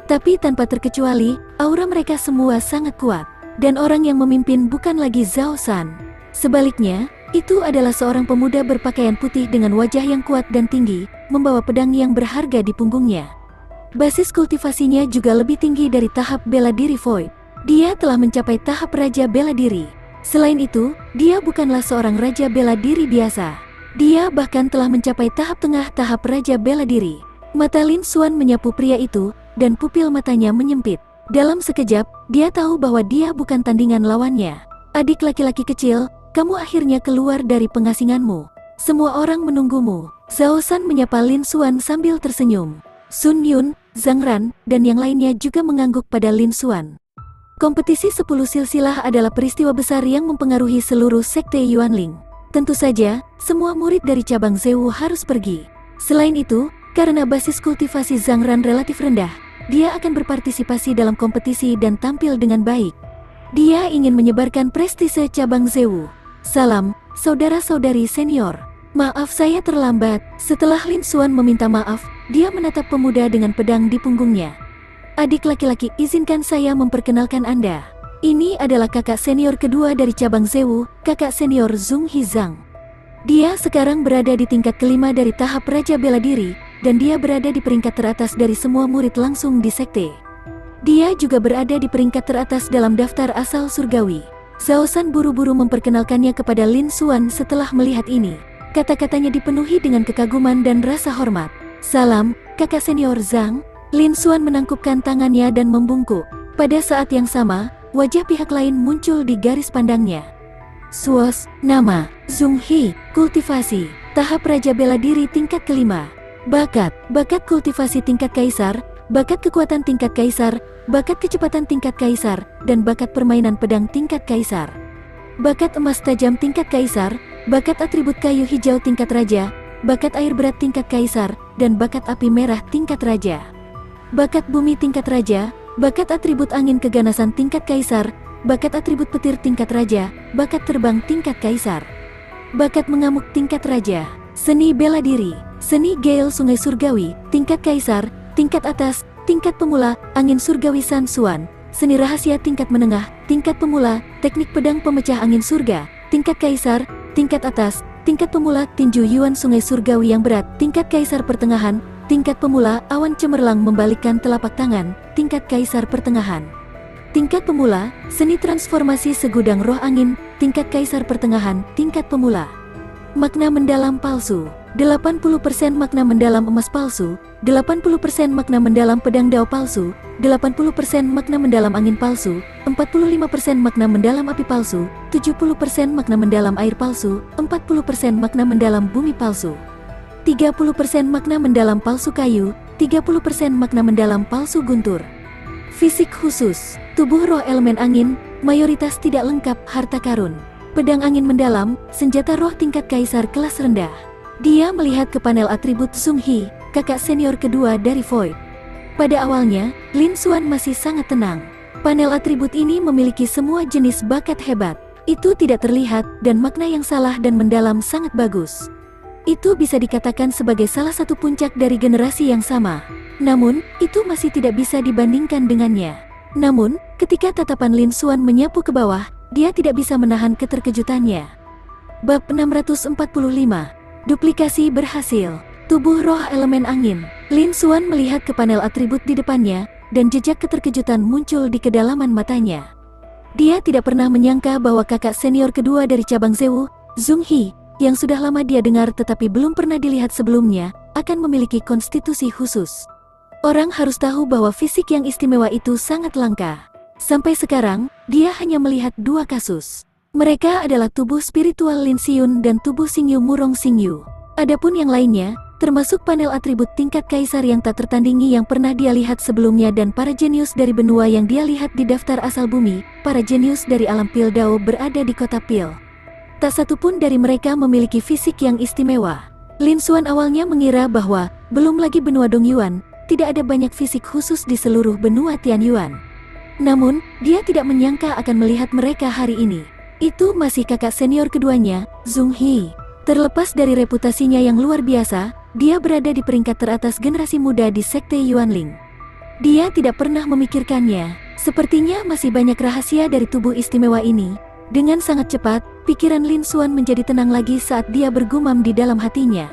Tapi tanpa terkecuali, aura mereka semua sangat kuat. Dan orang yang memimpin bukan lagi Zhao San. Sebaliknya, itu adalah seorang pemuda berpakaian putih dengan wajah yang kuat dan tinggi, membawa pedang yang berharga di punggungnya. Basis kultivasinya juga lebih tinggi dari tahap bela diri Void. Dia telah mencapai tahap Raja Bela Diri. Selain itu, dia bukanlah seorang Raja Bela Diri biasa. Dia bahkan telah mencapai tahap tengah tahap Raja Bela Diri. Mata Lin Xuan menyapu pria itu, dan pupil matanya menyempit. Dalam sekejap, dia tahu bahwa dia bukan tandingan lawannya. Adik laki-laki kecil, kamu akhirnya keluar dari pengasinganmu. Semua orang menunggumu. Zhao San menyapa Lin Xuan sambil tersenyum. Sun Yun, Zhang Ran, dan yang lainnya juga mengangguk pada Lin Xuan. Kompetisi 10 silsilah adalah peristiwa besar yang mempengaruhi seluruh sekte Yuanling. Tentu saja, semua murid dari cabang Zewu harus pergi. Selain itu, karena basis kultivasi Zhang Ran relatif rendah, dia akan berpartisipasi dalam kompetisi dan tampil dengan baik. Dia ingin menyebarkan prestise cabang Zewu. Salam, saudara-saudari senior. Maaf saya terlambat. Setelah Lin Xuan meminta maaf, dia menatap pemuda dengan pedang di punggungnya. Adik laki-laki, izinkan saya memperkenalkan Anda. Ini adalah kakak senior kedua dari cabang Zewu, kakak senior Zhong Hizang. Dia sekarang berada di tingkat kelima dari tahap Raja Bela Diri, dan dia berada di peringkat teratas dari semua murid langsung di sekte. Dia juga berada di peringkat teratas dalam daftar asal surgawi. Zhao San buru-buru memperkenalkannya kepada Lin Xuan setelah melihat ini. Kata-katanya dipenuhi dengan kekaguman dan rasa hormat. Salam, kakak senior Zhang. Lin Xuan menangkupkan tangannya dan membungkuk. Pada saat yang sama, wajah pihak lain muncul di garis pandangnya. Suos, nama, Zhong He, kultivasi, tahap Raja Bela Diri tingkat kelima. Bakat kultivasi tingkat Kaisar, bakat kekuatan tingkat Kaisar, bakat kecepatan tingkat Kaisar, dan bakat permainan pedang tingkat Kaisar. Bakat emas tajam tingkat Kaisar, bakat atribut kayu hijau tingkat Raja, bakat air berat tingkat Kaisar, dan bakat api merah tingkat Raja. Bakat bumi tingkat Raja, bakat atribut angin keganasan tingkat Kaisar, bakat atribut petir tingkat Raja, bakat terbang tingkat Kaisar. Bakat mengamuk tingkat Raja, seni bela diri, seni Gale Sungai Surgawi, tingkat Kaisar, tingkat atas, tingkat pemula, angin surgawi San Xuan, seni rahasia tingkat menengah, tingkat pemula, teknik pedang pemecah angin surga, tingkat Kaisar, tingkat atas, tingkat pemula, tinju Yuan Sungai Surgawi yang berat, tingkat Kaisar pertengahan, tingkat pemula, awan cemerlang membalikkan telapak tangan, tingkat Kaisar pertengahan. Tingkat pemula, seni transformasi segudang roh angin, tingkat Kaisar pertengahan, tingkat pemula. Makna mendalam palsu, 80% makna mendalam emas palsu, 80% makna mendalam pedang dao palsu, 80% makna mendalam angin palsu, 45% makna mendalam api palsu, 70% makna mendalam air palsu, 40% makna mendalam bumi palsu. 30% makna mendalam palsu kayu, 30% makna mendalam palsu guntur. Fisik khusus, tubuh roh elemen angin, mayoritas tidak lengkap harta karun. pedang angin mendalam, senjata roh tingkat kaisar kelas rendah. Dia melihat ke panel atribut Zhong He, kakak senior kedua dari Void. Pada awalnya, Lin Xuan masih sangat tenang. Panel atribut ini memiliki semua jenis bakat hebat. Itu tidak terlihat, dan makna yang salah dan mendalam sangat bagus. Itu bisa dikatakan sebagai salah satu puncak dari generasi yang sama. Namun, itu masih tidak bisa dibandingkan dengannya. Namun, ketika tatapan Lin Xuan menyapu ke bawah, dia tidak bisa menahan keterkejutannya. Bab 645. Duplikasi berhasil. Tubuh roh elemen angin. Lin Xuan melihat ke panel atribut di depannya, dan jejak keterkejutan muncul di kedalaman matanya. Dia tidak pernah menyangka bahwa kakak senior kedua dari cabang Zewu, Zhong He, yang sudah lama dia dengar tetapi belum pernah dilihat sebelumnya, akan memiliki konstitusi khusus. Orang harus tahu bahwa fisik yang istimewa itu sangat langka. Sampai sekarang, dia hanya melihat dua kasus. Mereka adalah tubuh spiritual Lin Xiun dan tubuh Xingyu Murong Xingyu. Adapun yang lainnya, termasuk panel atribut tingkat kaisar yang tak tertandingi yang pernah dia lihat sebelumnya dan para jenius dari benua yang dia lihat di daftar asal bumi, para jenius dari alam Pil Dao berada di kota Pil. Tak satu pun dari mereka memiliki fisik yang istimewa. Lin Xuan awalnya mengira bahwa, belum lagi benua Dongyuan, tidak ada banyak fisik khusus di seluruh benua Tianyuan. Namun, dia tidak menyangka akan melihat mereka hari ini. Itu masih kakak senior keduanya, Zhong He. Terlepas dari reputasinya yang luar biasa, dia berada di peringkat teratas generasi muda di Sekte Yuanling. Dia tidak pernah memikirkannya. Sepertinya masih banyak rahasia dari tubuh istimewa ini. Dengan sangat cepat, pikiran Lin Xuan menjadi tenang lagi saat dia bergumam di dalam hatinya.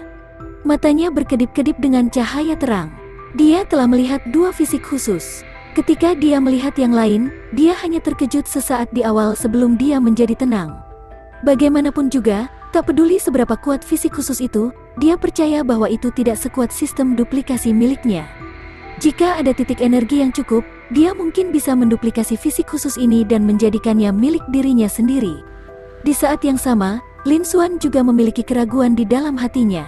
Matanya berkedip-kedip dengan cahaya terang. Dia telah melihat dua fisik khusus. Ketika dia melihat yang lain, dia hanya terkejut sesaat di awal sebelum dia menjadi tenang. Bagaimanapun juga, tak peduli seberapa kuat fisik khusus itu, dia percaya bahwa itu tidak sekuat sistem duplikasi miliknya. Jika ada titik energi yang cukup, dia mungkin bisa menduplikasi fisik khusus ini dan menjadikannya milik dirinya sendiri. Di saat yang sama, Lin Xuan juga memiliki keraguan di dalam hatinya.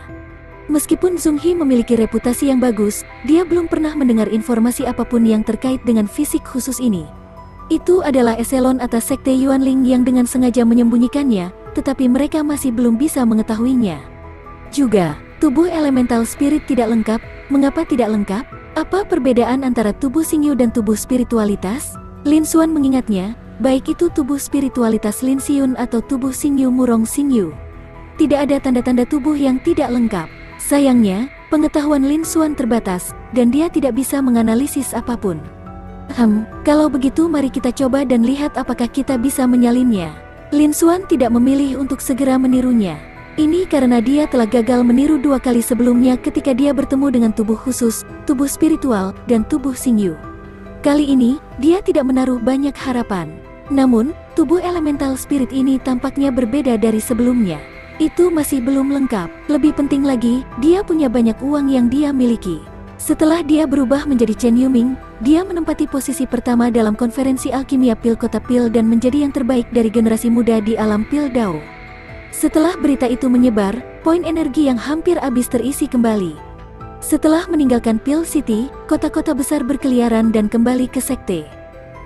Meskipun Zhong He memiliki reputasi yang bagus, dia belum pernah mendengar informasi apapun yang terkait dengan fisik khusus ini. Itu adalah eselon atas Sekte Yuanling yang dengan sengaja menyembunyikannya, tetapi mereka masih belum bisa mengetahuinya. Juga, tubuh elemental spirit tidak lengkap. Mengapa tidak lengkap? Apa perbedaan antara tubuh Xingyu dan tubuh spiritualitas? Lin Xuan mengingatnya, baik itu tubuh spiritualitas Lin Xiun atau tubuh Xingyu Murong Xingyu. Tidak ada tanda-tanda tubuh yang tidak lengkap. Sayangnya, pengetahuan Lin Xuan terbatas, dan dia tidak bisa menganalisis apapun. Kalau begitu mari kita coba dan lihat apakah kita bisa menyalinnya. Lin Xuan tidak memilih untuk segera menirunya. Ini karena dia telah gagal meniru dua kali sebelumnya ketika dia bertemu dengan tubuh khusus, tubuh spiritual, dan tubuh Xingyu. Kali ini, dia tidak menaruh banyak harapan. Namun, tubuh elemental spirit ini tampaknya berbeda dari sebelumnya. Itu masih belum lengkap. Lebih penting lagi, dia punya banyak uang yang dia miliki. Setelah dia berubah menjadi Chen Yuming, dia menempati posisi pertama dalam konferensi alkimia Pil Kota Pil dan menjadi yang terbaik dari generasi muda di alam Pil Dao. Setelah berita itu menyebar, poin energi yang hampir habis terisi kembali. Setelah meninggalkan Pil City, kota-kota besar berkeliaran dan kembali ke sekte.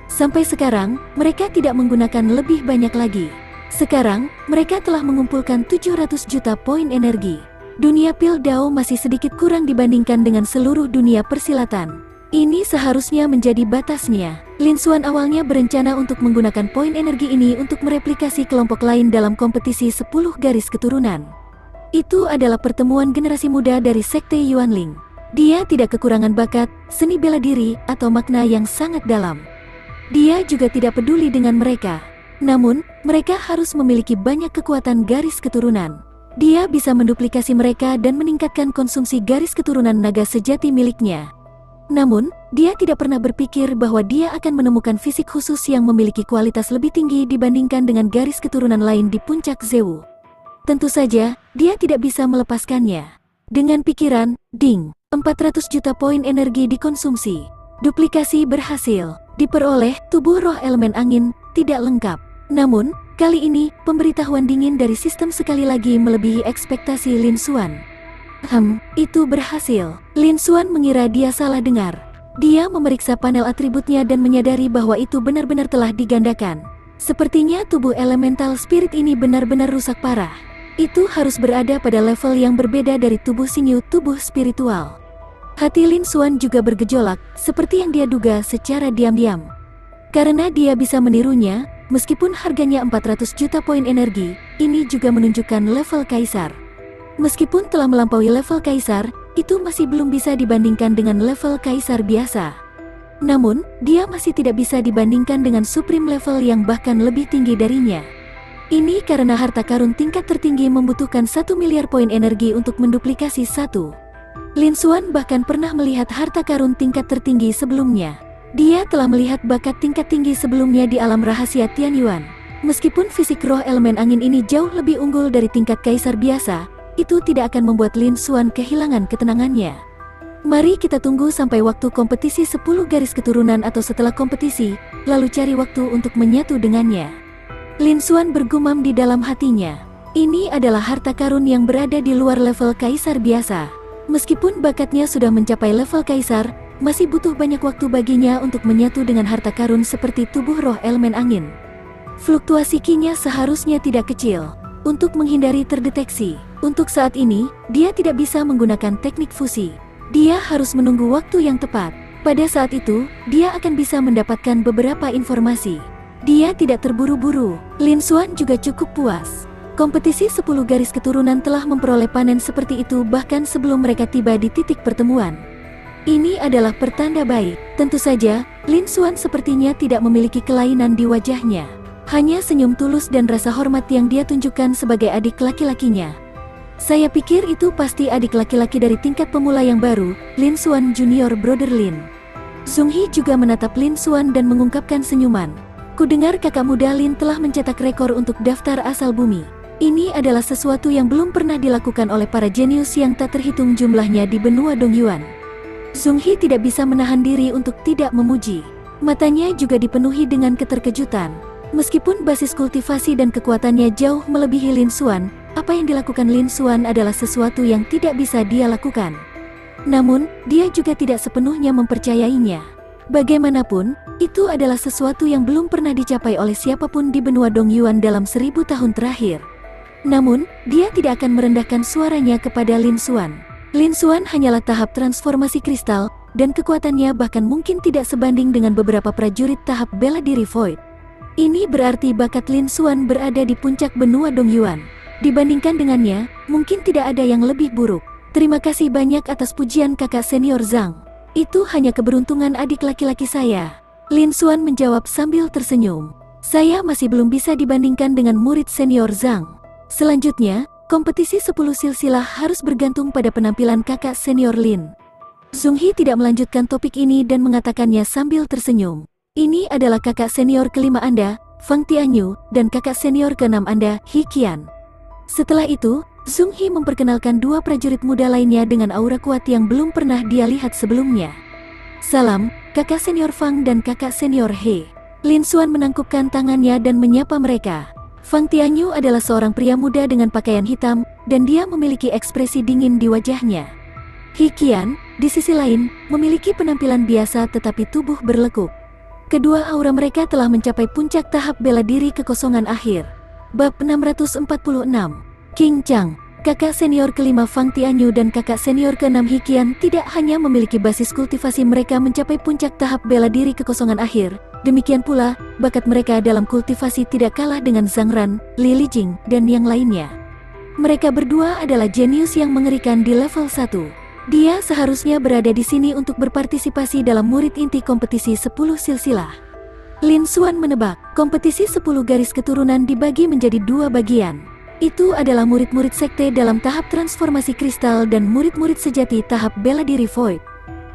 Sampai sekarang, mereka tidak menggunakan lebih banyak lagi. Sekarang, mereka telah mengumpulkan 700 juta poin energi. Dunia Pil Dao masih sedikit kurang dibandingkan dengan seluruh dunia persilatan. Ini seharusnya menjadi batasnya. Lin Xuan awalnya berencana untuk menggunakan poin energi ini untuk mereplikasi kelompok lain dalam kompetisi 10 garis keturunan. Itu adalah pertemuan generasi muda dari Sekte Yuanling. Dia tidak kekurangan bakat, seni bela diri, atau makna yang sangat dalam. Dia juga tidak peduli dengan mereka. Namun, mereka harus memiliki banyak kekuatan garis keturunan. Dia bisa menduplikasi mereka dan meningkatkan konsumsi garis keturunan naga sejati miliknya. Namun, dia tidak pernah berpikir bahwa dia akan menemukan fisik khusus yang memiliki kualitas lebih tinggi dibandingkan dengan garis keturunan lain di puncak Zewu. Tentu saja, dia tidak bisa melepaskannya. Dengan pikiran, ding, 400 juta poin energi dikonsumsi. Duplikasi berhasil. Diperoleh, tubuh roh elemen angin, tidak lengkap. Namun, kali ini, pemberitahuan dingin dari sistem sekali lagi melebihi ekspektasi Lin Xuan. Itu berhasil. Lin Xuan mengira dia salah dengar. Dia memeriksa panel atributnya dan menyadari bahwa itu benar-benar telah digandakan. Sepertinya tubuh elemental spirit ini benar-benar rusak parah. Itu harus berada pada level yang berbeda dari tubuh Xingyu, tubuh spiritual. Hati Lin Xuan juga bergejolak, seperti yang dia duga secara diam-diam. Karena dia bisa menirunya, meskipun harganya 400 juta poin energi, ini juga menunjukkan level kaisar. Meskipun telah melampaui level kaisar, itu masih belum bisa dibandingkan dengan level kaisar biasa. Namun, dia masih tidak bisa dibandingkan dengan supreme level yang bahkan lebih tinggi darinya. Ini karena harta karun tingkat tertinggi membutuhkan 1 miliar poin energi untuk menduplikasi satu. Lin Xuan bahkan pernah melihat harta karun tingkat tertinggi sebelumnya. Dia telah melihat bakat tingkat tinggi sebelumnya di alam rahasia Tianyuan. Meskipun fisik roh elemen angin ini jauh lebih unggul dari tingkat kaisar biasa, itu tidak akan membuat Lin Xuan kehilangan ketenangannya. Mari kita tunggu sampai waktu kompetisi 10 garis keturunan atau setelah kompetisi, lalu cari waktu untuk menyatu dengannya. Lin Xuan bergumam di dalam hatinya. Ini adalah harta karun yang berada di luar level kaisar biasa. Meskipun bakatnya sudah mencapai level kaisar, masih butuh banyak waktu baginya untuk menyatu dengan harta karun seperti tubuh roh elemen angin. Fluktuasi Qi-nya seharusnya tidak kecil. Untuk menghindari terdeteksi, untuk saat ini, dia tidak bisa menggunakan teknik fusi. Dia harus menunggu waktu yang tepat. Pada saat itu, dia akan bisa mendapatkan beberapa informasi. Dia tidak terburu-buru. Lin Xuan juga cukup puas. Kompetisi 10 garis keturunan telah memperoleh panen seperti itu bahkan sebelum mereka tiba di titik pertemuan. Ini adalah pertanda baik. Tentu saja, Lin Xuan sepertinya tidak memiliki kelainan di wajahnya. Hanya senyum tulus dan rasa hormat yang dia tunjukkan sebagai adik laki-lakinya. Saya pikir itu pasti adik laki-laki dari tingkat pemula yang baru, Lin Xuan Junior Brother Lin. Zhong He juga menatap Lin Xuan dan mengungkapkan senyuman. Kudengar kakak muda Lin telah mencetak rekor untuk daftar asal bumi. Ini adalah sesuatu yang belum pernah dilakukan oleh para jenius yang tak terhitung jumlahnya di benua Dongyuan. Zhong He tidak bisa menahan diri untuk tidak memuji. Matanya juga dipenuhi dengan keterkejutan. Meskipun basis kultivasi dan kekuatannya jauh melebihi Lin Xuan, apa yang dilakukan Lin Xuan adalah sesuatu yang tidak bisa dia lakukan. Namun, dia juga tidak sepenuhnya mempercayainya. Bagaimanapun, itu adalah sesuatu yang belum pernah dicapai oleh siapapun di benua Dongyuan dalam 1000 tahun terakhir. Namun, dia tidak akan merendahkan suaranya kepada Lin Xuan. Lin Xuan hanyalah tahap transformasi kristal, dan kekuatannya bahkan mungkin tidak sebanding dengan beberapa prajurit tahap bela diri Void. Ini berarti bakat Lin Xuan berada di puncak benua Dongyuan. Dibandingkan dengannya, mungkin tidak ada yang lebih buruk. Terima kasih banyak atas pujian kakak senior Zhang. Itu hanya keberuntungan adik laki-laki saya. Lin Xuan menjawab sambil tersenyum. Saya masih belum bisa dibandingkan dengan murid senior Zhang. Selanjutnya, kompetisi 10 silsilah harus bergantung pada penampilan kakak senior Lin. Zhong He tidak melanjutkan topik ini dan mengatakannya sambil tersenyum. Ini adalah kakak senior kelima Anda, Fang Tianyu, dan kakak senior keenam Anda, He Qian. Setelah itu, Zhong He memperkenalkan dua prajurit muda lainnya dengan aura kuat yang belum pernah dia lihat sebelumnya. Salam, kakak senior Fang dan kakak senior He. Lin Xuan menangkupkan tangannya dan menyapa mereka. Fang Tianyu adalah seorang pria muda dengan pakaian hitam, dan dia memiliki ekspresi dingin di wajahnya. He Qian, di sisi lain, memiliki penampilan biasa tetapi tubuh berlekuk. Kedua aura mereka telah mencapai puncak tahap bela diri kekosongan akhir. Bab 646. King Chang, kakak senior kelima Fang Tianyu dan kakak senior keenam He Qian tidak hanya memiliki basis kultivasi mereka mencapai puncak tahap bela diri kekosongan akhir, demikian pula, bakat mereka dalam kultivasi tidak kalah dengan Zhang Ran, Li Lijing, dan yang lainnya. Mereka berdua adalah jenius yang mengerikan di level 1. Dia seharusnya berada di sini untuk berpartisipasi dalam murid inti kompetisi 10 silsilah. Lin Xuan menebak, kompetisi 10 garis keturunan dibagi menjadi dua bagian. Itu adalah murid-murid sekte dalam tahap transformasi kristal dan murid-murid sejati tahap bela diri Void.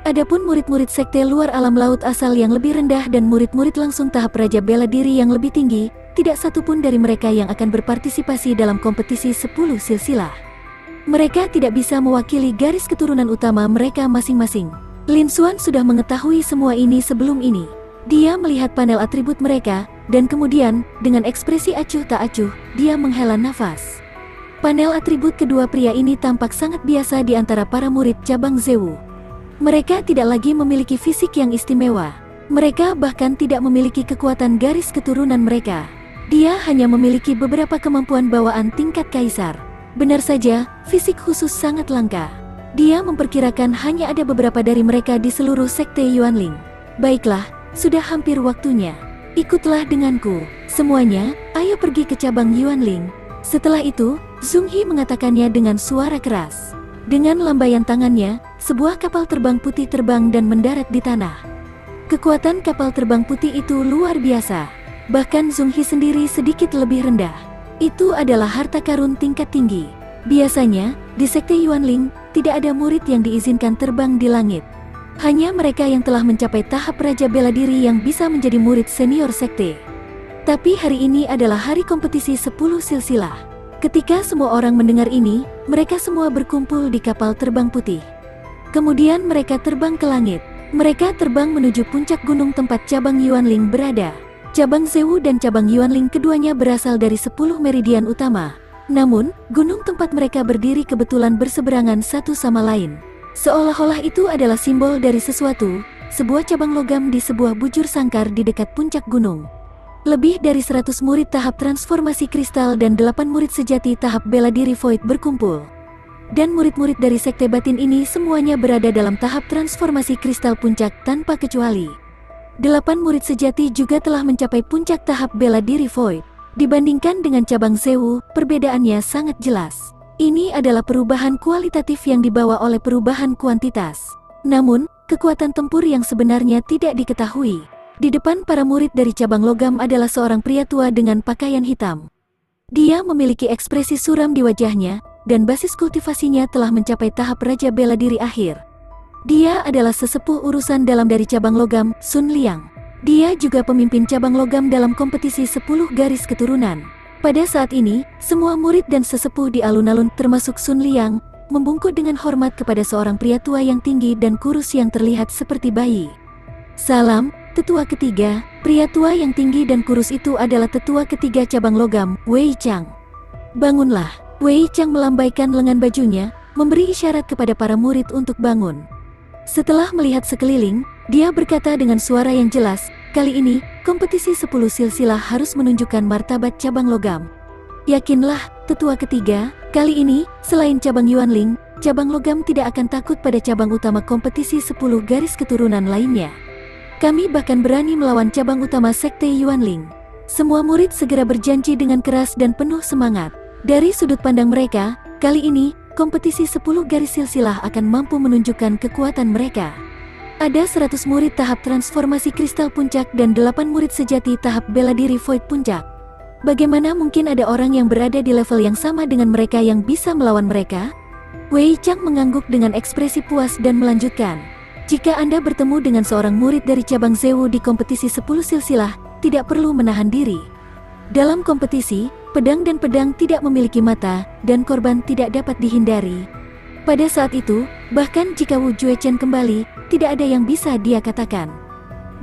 Adapun murid-murid sekte luar alam laut asal yang lebih rendah dan murid-murid langsung tahap raja bela diri yang lebih tinggi, tidak satupun dari mereka yang akan berpartisipasi dalam kompetisi 10 silsilah. Mereka tidak bisa mewakili garis keturunan utama mereka masing-masing. Lin Xuan sudah mengetahui semua ini sebelum ini. Dia melihat panel atribut mereka, dan kemudian, dengan ekspresi acuh tak acuh, dia menghela nafas. Panel atribut kedua pria ini tampak sangat biasa di antara para murid cabang Zewu. Mereka tidak lagi memiliki fisik yang istimewa. Mereka bahkan tidak memiliki kekuatan garis keturunan mereka. Dia hanya memiliki beberapa kemampuan bawaan tingkat kaisar. Benar saja, fisik khusus sangat langka. Dia memperkirakan hanya ada beberapa dari mereka di seluruh sekte Yuanling. Baiklah, sudah hampir waktunya. Ikutlah denganku, semuanya, ayo pergi ke cabang Yuanling. Setelah itu, Zhong He mengatakannya dengan suara keras. Dengan lambaian tangannya, sebuah kapal terbang putih terbang dan mendarat di tanah. Kekuatan kapal terbang putih itu luar biasa. Bahkan Zhong He sendiri sedikit lebih rendah. Itu adalah harta karun tingkat tinggi. Biasanya, di sekte Yuanling, tidak ada murid yang diizinkan terbang di langit. Hanya mereka yang telah mencapai tahap Raja Bela Diri yang bisa menjadi murid senior sekte. Tapi hari ini adalah hari kompetisi 10 silsilah. Ketika semua orang mendengar ini, mereka semua berkumpul di kapal terbang putih. Kemudian mereka terbang ke langit. Mereka terbang menuju puncak gunung tempat cabang Yuanling berada. Cabang Zewu dan cabang Yuanling keduanya berasal dari 10 meridian utama. Namun, gunung tempat mereka berdiri kebetulan berseberangan satu sama lain. Seolah-olah itu adalah simbol dari sesuatu, sebuah cabang logam di sebuah bujur sangkar di dekat puncak gunung. Lebih dari 100 murid tahap transformasi kristal dan 8 murid sejati tahap bela diri Void berkumpul. Dan murid-murid dari sekte batin ini semuanya berada dalam tahap transformasi kristal puncak tanpa kecuali. 8 murid sejati juga telah mencapai puncak tahap bela diri Void. Dibandingkan dengan cabang Zewu, perbedaannya sangat jelas. Ini adalah perubahan kualitatif yang dibawa oleh perubahan kuantitas. Namun, kekuatan tempur yang sebenarnya tidak diketahui. Di depan para murid dari cabang logam adalah seorang pria tua dengan pakaian hitam. Dia memiliki ekspresi suram di wajahnya, dan basis kultivasinya telah mencapai tahap Raja Bela Diri akhir. Dia adalah sesepuh urusan dalam dari cabang logam, Sun Liang. Dia juga pemimpin cabang logam dalam kompetisi 10 garis keturunan. Pada saat ini, semua murid dan sesepuh di alun-alun termasuk Sun Liang, membungkuk dengan hormat kepada seorang pria tua yang tinggi dan kurus yang terlihat seperti bayi. Salam, tetua ketiga. Pria tua yang tinggi dan kurus itu adalah tetua ketiga cabang logam, Wei Chang. Bangunlah. Wei Chang melambaikan lengan bajunya, memberi isyarat kepada para murid untuk bangun. Setelah melihat sekeliling, dia berkata dengan suara yang jelas, kali ini, kompetisi 10 silsilah harus menunjukkan martabat cabang logam. Yakinlah, tetua ketiga, kali ini, selain cabang Yuanling, cabang logam tidak akan takut pada cabang utama kompetisi 10 garis keturunan lainnya. Kami bahkan berani melawan cabang utama sekte Yuanling. Semua murid segera berjanji dengan keras dan penuh semangat. Dari sudut pandang mereka, kali ini, kompetisi 10 garis silsilah akan mampu menunjukkan kekuatan mereka. Ada 100 murid tahap transformasi kristal puncak dan 8 murid sejati tahap bela diri Void puncak. Bagaimana mungkin ada orang yang berada di level yang sama dengan mereka yang bisa melawan mereka? Wei Chang mengangguk dengan ekspresi puas dan melanjutkan. Jika Anda bertemu dengan seorang murid dari cabang Zewu di kompetisi 10 silsilah, tidak perlu menahan diri. Dalam kompetisi, pedang dan pedang tidak memiliki mata, dan korban tidak dapat dihindari. Pada saat itu, bahkan jika Wu Juechen kembali, tidak ada yang bisa dia katakan.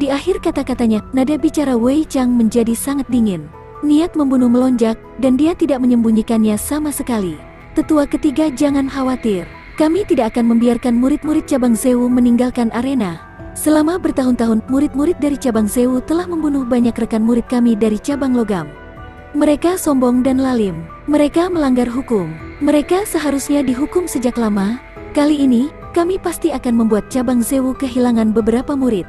Di akhir kata-katanya, nada bicara Wei Chang menjadi sangat dingin. Niat membunuh melonjak, dan dia tidak menyembunyikannya sama sekali. Tetua ketiga, jangan khawatir. Kami tidak akan membiarkan murid-murid cabang Zewu meninggalkan arena. Selama bertahun-tahun, murid-murid dari cabang Zewu telah membunuh banyak rekan murid kami dari cabang logam. Mereka sombong dan lalim. Mereka melanggar hukum. Mereka seharusnya dihukum sejak lama. Kali ini, kami pasti akan membuat cabang Zewu kehilangan beberapa murid.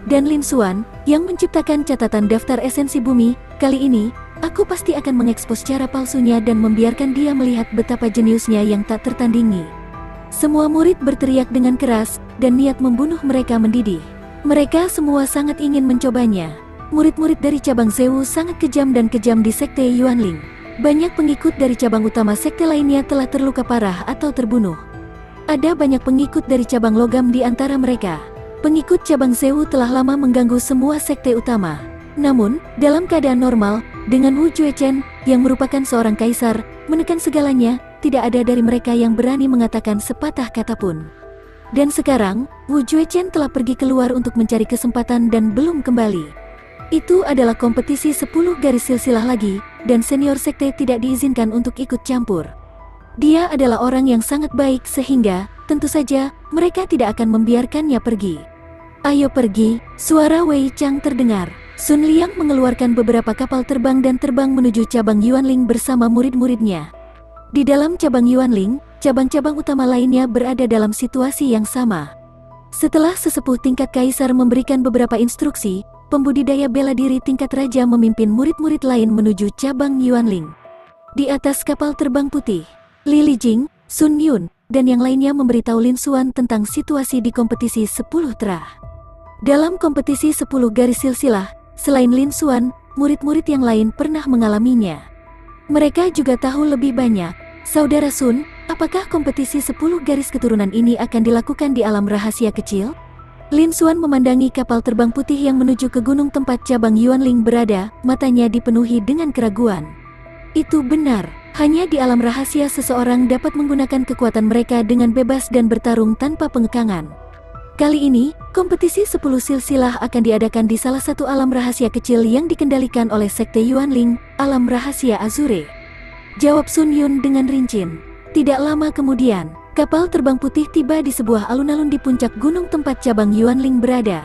Dan Lin Xuan, yang menciptakan catatan daftar esensi bumi, kali ini, aku pasti akan mengekspos cara palsunya dan membiarkan dia melihat betapa jeniusnya yang tak tertandingi. Semua murid berteriak dengan keras, dan niat membunuh mereka mendidih. Mereka semua sangat ingin mencobanya. Murid-murid dari cabang Zewu sangat kejam dan kejam di sekte Yuanling. Banyak pengikut dari cabang utama sekte lainnya telah terluka parah atau terbunuh. Ada banyak pengikut dari cabang logam di antara mereka. Pengikut cabang Zewu telah lama mengganggu semua sekte utama. Namun, dalam keadaan normal, dengan Wu Juechen, yang merupakan seorang kaisar, menekan segalanya, tidak ada dari mereka yang berani mengatakan sepatah kata pun. Dan sekarang, Wu Juechen telah pergi keluar untuk mencari kesempatan dan belum kembali. Itu adalah kompetisi 10 garis silsilah lagi, dan senior sekte tidak diizinkan untuk ikut campur. Dia adalah orang yang sangat baik sehingga, tentu saja, mereka tidak akan membiarkannya pergi. Ayo pergi, suara Wei Chang terdengar. Sun Liang mengeluarkan beberapa kapal terbang dan terbang menuju cabang Yuanling bersama murid-muridnya. Di dalam cabang Yuanling, cabang-cabang utama lainnya berada dalam situasi yang sama. Setelah sesepuh tingkat kaisar memberikan beberapa instruksi, pembudidaya bela diri tingkat raja memimpin murid-murid lain menuju cabang Yuanling. Di atas kapal terbang putih, Li Lijing, Sun Yun, dan yang lainnya memberitahu Lin Xuan tentang situasi di kompetisi 10 terah. Dalam kompetisi 10 garis silsilah, selain Lin Xuan, murid-murid yang lain pernah mengalaminya. Mereka juga tahu lebih banyak. Saudara Sun, apakah kompetisi 10 garis keturunan ini akan dilakukan di alam rahasia kecil? Lin Xuan memandangi kapal terbang putih yang menuju ke gunung tempat cabang Yuanling berada, matanya dipenuhi dengan keraguan. Itu benar, hanya di alam rahasia seseorang dapat menggunakan kekuatan mereka dengan bebas dan bertarung tanpa pengekangan. Kali ini, kompetisi 10 silsilah akan diadakan di salah satu alam rahasia kecil yang dikendalikan oleh Sekte Yuanling, Alam Rahasia Azure. Jawab Sun Yun dengan rincin. Tidak lama kemudian, kapal terbang putih tiba di sebuah alun-alun di puncak gunung tempat cabang Yuanling berada.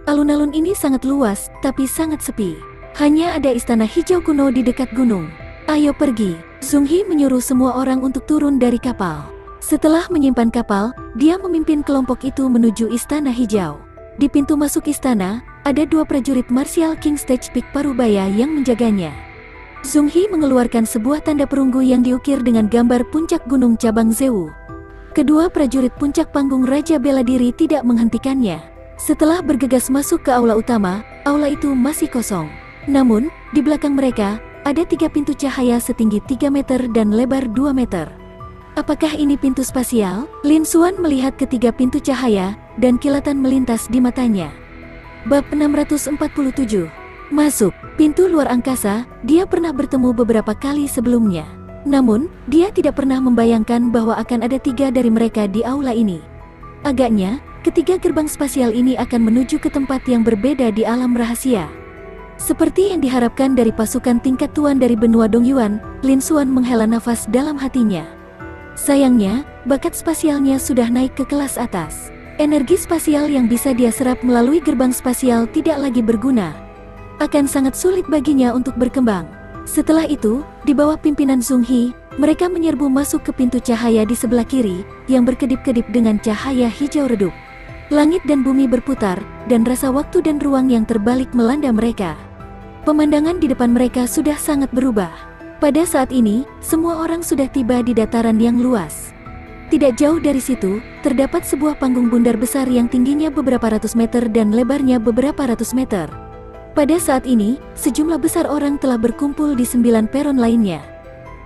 Alun-alun ini sangat luas, tapi sangat sepi. Hanya ada istana hijau kuno di dekat gunung. Ayo pergi, Zhong He menyuruh semua orang untuk turun dari kapal. Setelah menyimpan kapal, dia memimpin kelompok itu menuju Istana Hijau. Di pintu masuk istana, ada 2 prajurit Martial King Stage Peak Parubaya yang menjaganya. Zhong He mengeluarkan sebuah tanda perunggu yang diukir dengan gambar puncak gunung cabang Zewu. Kedua prajurit puncak panggung Raja Bela Diri tidak menghentikannya. Setelah bergegas masuk ke aula utama, aula itu masih kosong. Namun, di belakang mereka, ada 3 pintu cahaya setinggi 3 meter dan lebar 2 meter. Apakah ini pintu spasial? Lin Xuan melihat ketiga pintu cahaya, dan kilatan melintas di matanya. Bab 647. Masuk, pintu luar angkasa, dia pernah bertemu beberapa kali sebelumnya. Namun, dia tidak pernah membayangkan bahwa akan ada 3 dari mereka di aula ini. Agaknya, ketiga gerbang spasial ini akan menuju ke tempat yang berbeda di alam rahasia. Seperti yang diharapkan dari pasukan tingkat tuan dari benua Dongyuan, Lin Xuan menghela nafas dalam hatinya. Sayangnya, bakat spasialnya sudah naik ke kelas atas. Energi spasial yang bisa dia serap melalui gerbang spasial tidak lagi berguna. Akan sangat sulit baginya untuk berkembang. Setelah itu, di bawah pimpinan Zhong He, mereka menyerbu masuk ke pintu cahaya di sebelah kiri, yang berkedip-kedip dengan cahaya hijau redup. Langit dan bumi berputar, dan rasa waktu dan ruang yang terbalik melanda mereka. Pemandangan di depan mereka sudah sangat berubah. Pada saat ini, semua orang sudah tiba di dataran yang luas. Tidak jauh dari situ, terdapat sebuah panggung bundar besar yang tingginya beberapa ratus meter dan lebarnya beberapa ratus meter. Pada saat ini, sejumlah besar orang telah berkumpul di 9 peron lainnya.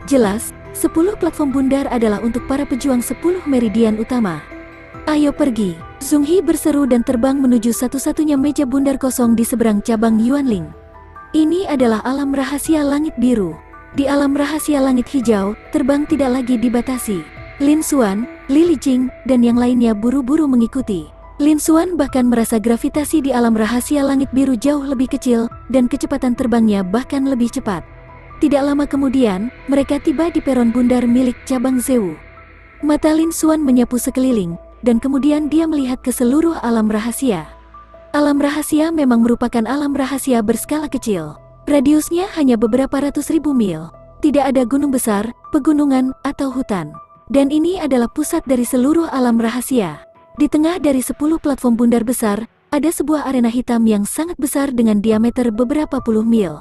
Jelas, 10 platform bundar adalah untuk para pejuang 10 meridian utama. Ayo pergi, Zhong He berseru dan terbang menuju satu-satunya meja bundar kosong di seberang cabang Yuanling. Ini adalah alam rahasia langit biru. Di alam rahasia langit hijau, terbang tidak lagi dibatasi. Lin Xuan, Li Lijing, dan yang lainnya buru-buru mengikuti. Lin Xuan bahkan merasa gravitasi di alam rahasia langit biru jauh lebih kecil, dan kecepatan terbangnya bahkan lebih cepat. Tidak lama kemudian, mereka tiba di peron bundar milik cabang Zewu. Mata Lin Xuan menyapu sekeliling, dan kemudian dia melihat ke seluruh alam rahasia. Alam rahasia memang merupakan alam rahasia berskala kecil. Radiusnya hanya beberapa ratus ribu mil. Tidak ada gunung besar, pegunungan, atau hutan. Dan ini adalah pusat dari seluruh alam rahasia. Di tengah dari 10 platform bundar besar, ada sebuah arena hitam yang sangat besar dengan diameter beberapa puluh mil.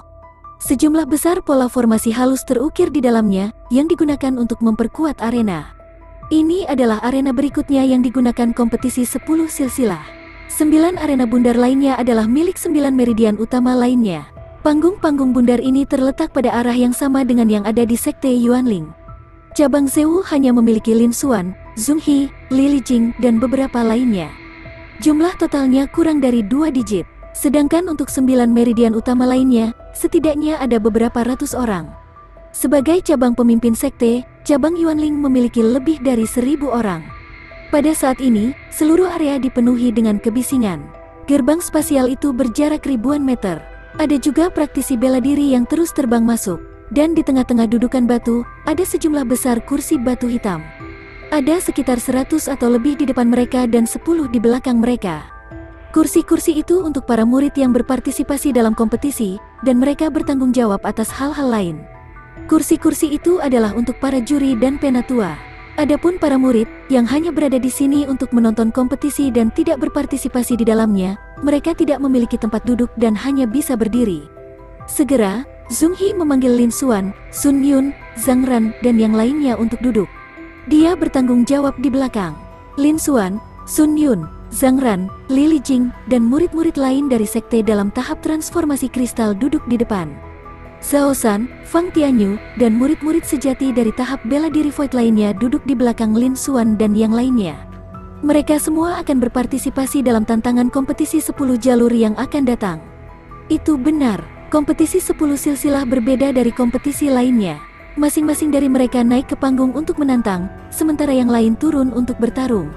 Sejumlah besar pola formasi halus terukir di dalamnya, yang digunakan untuk memperkuat arena. Ini adalah arena berikutnya yang digunakan kompetisi 10 silsilah. 9 arena bundar lainnya adalah milik 9 meridian utama lainnya. Panggung-panggung bundar ini terletak pada arah yang sama dengan yang ada di Sekte Yuanling. Cabang Zewu hanya memiliki Lin Xuan, Zhong He, Li Lijing, dan beberapa lainnya. Jumlah totalnya kurang dari 2 digit. Sedangkan untuk 9 meridian utama lainnya, setidaknya ada beberapa ratus orang. Sebagai cabang pemimpin sekte, cabang Yuanling memiliki lebih dari 1000 orang. Pada saat ini, seluruh area dipenuhi dengan kebisingan. Gerbang spasial itu berjarak ribuan meter. Ada juga praktisi bela diri yang terus terbang masuk. Dan di tengah-tengah dudukan batu, ada sejumlah besar kursi batu hitam. Ada sekitar 100 atau lebih di depan mereka dan 10 di belakang mereka. Kursi-kursi itu untuk para murid yang berpartisipasi dalam kompetisi, dan mereka bertanggung jawab atas hal-hal lain. Kursi-kursi itu adalah untuk para juri dan penatua. Adapun para murid, yang hanya berada di sini untuk menonton kompetisi dan tidak berpartisipasi di dalamnya, mereka tidak memiliki tempat duduk dan hanya bisa berdiri. Segera, Zhong He memanggil Lin Xuan, Sun Yun, Zhang Ran, dan yang lainnya untuk duduk. Dia bertanggung jawab di belakang. Lin Xuan, Sun Yun, Zhang Ran, Li Lijing, dan murid-murid lain dari sekte dalam tahap transformasi kristal duduk di depan. Zhao San, Fang Tianyu, dan murid-murid sejati dari tahap bela diri Void lainnya duduk di belakang Lin Xuan dan yang lainnya. Mereka semua akan berpartisipasi dalam tantangan kompetisi 10 jalur yang akan datang. Itu benar, kompetisi 10 silsilah berbeda dari kompetisi lainnya. Masing-masing dari mereka naik ke panggung untuk menantang, sementara yang lain turun untuk bertarung.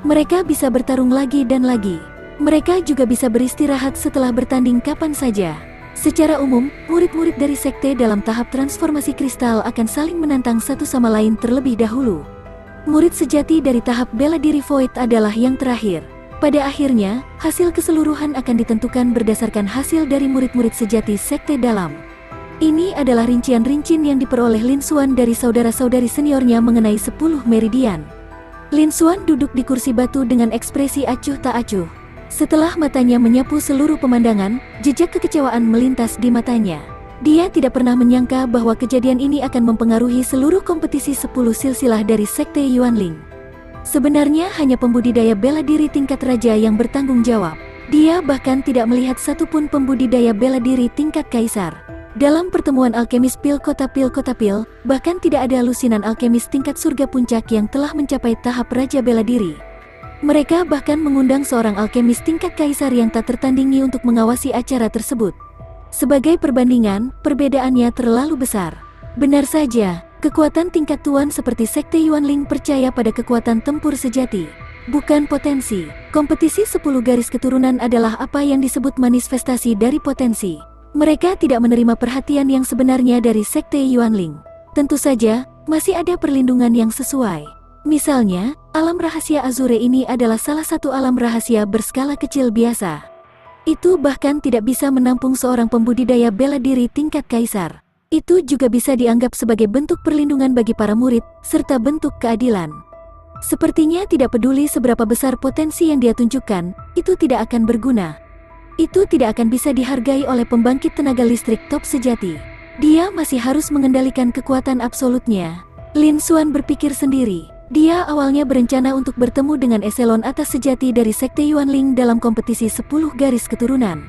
Mereka bisa bertarung lagi dan lagi. Mereka juga bisa beristirahat setelah bertanding kapan saja. Secara umum, murid-murid dari sekte dalam tahap transformasi kristal akan saling menantang satu sama lain terlebih dahulu. Murid sejati dari tahap bela diri Void adalah yang terakhir. Pada akhirnya, hasil keseluruhan akan ditentukan berdasarkan hasil dari murid-murid sejati sekte dalam. Ini adalah rincian-rincian yang diperoleh Lin Xuan dari saudara-saudari seniornya mengenai 10 meridian. Lin Xuan duduk di kursi batu dengan ekspresi acuh tak acuh. Setelah matanya menyapu seluruh pemandangan, jejak kekecewaan melintas di matanya. Dia tidak pernah menyangka bahwa kejadian ini akan mempengaruhi seluruh kompetisi 10 silsilah dari sekte Yuanling. Sebenarnya hanya pembudidaya bela diri tingkat raja yang bertanggung jawab. Dia bahkan tidak melihat satupun pembudidaya bela diri tingkat kaisar. Dalam pertemuan alkemis pil, bahkan tidak ada lusinan alkemis tingkat surga puncak yang telah mencapai tahap raja bela diri. Mereka bahkan mengundang seorang alkemis tingkat kaisar yang tak tertandingi untuk mengawasi acara tersebut. Sebagai perbandingan, perbedaannya terlalu besar. Benar saja, kekuatan tingkat tuan seperti sekte Yuanling percaya pada kekuatan tempur sejati, bukan potensi. Kompetisi 10 garis keturunan adalah apa yang disebut manifestasi dari potensi. Mereka tidak menerima perhatian yang sebenarnya dari sekte Yuanling. Tentu saja, masih ada perlindungan yang sesuai. Misalnya, alam rahasia Azure ini adalah salah satu alam rahasia berskala kecil biasa. Itu bahkan tidak bisa menampung seorang pembudidaya bela diri tingkat kaisar. Itu juga bisa dianggap sebagai bentuk perlindungan bagi para murid, serta bentuk keadilan. Sepertinya tidak peduli seberapa besar potensi yang dia tunjukkan, itu tidak akan berguna. Itu tidak akan bisa dihargai oleh pembangkit tenaga listrik top sejati. Dia masih harus mengendalikan kekuatan absolutnya. Lin Xuan berpikir sendiri. Dia awalnya berencana untuk bertemu dengan eselon atas sejati dari sekte Yuanling dalam kompetisi 10 garis keturunan.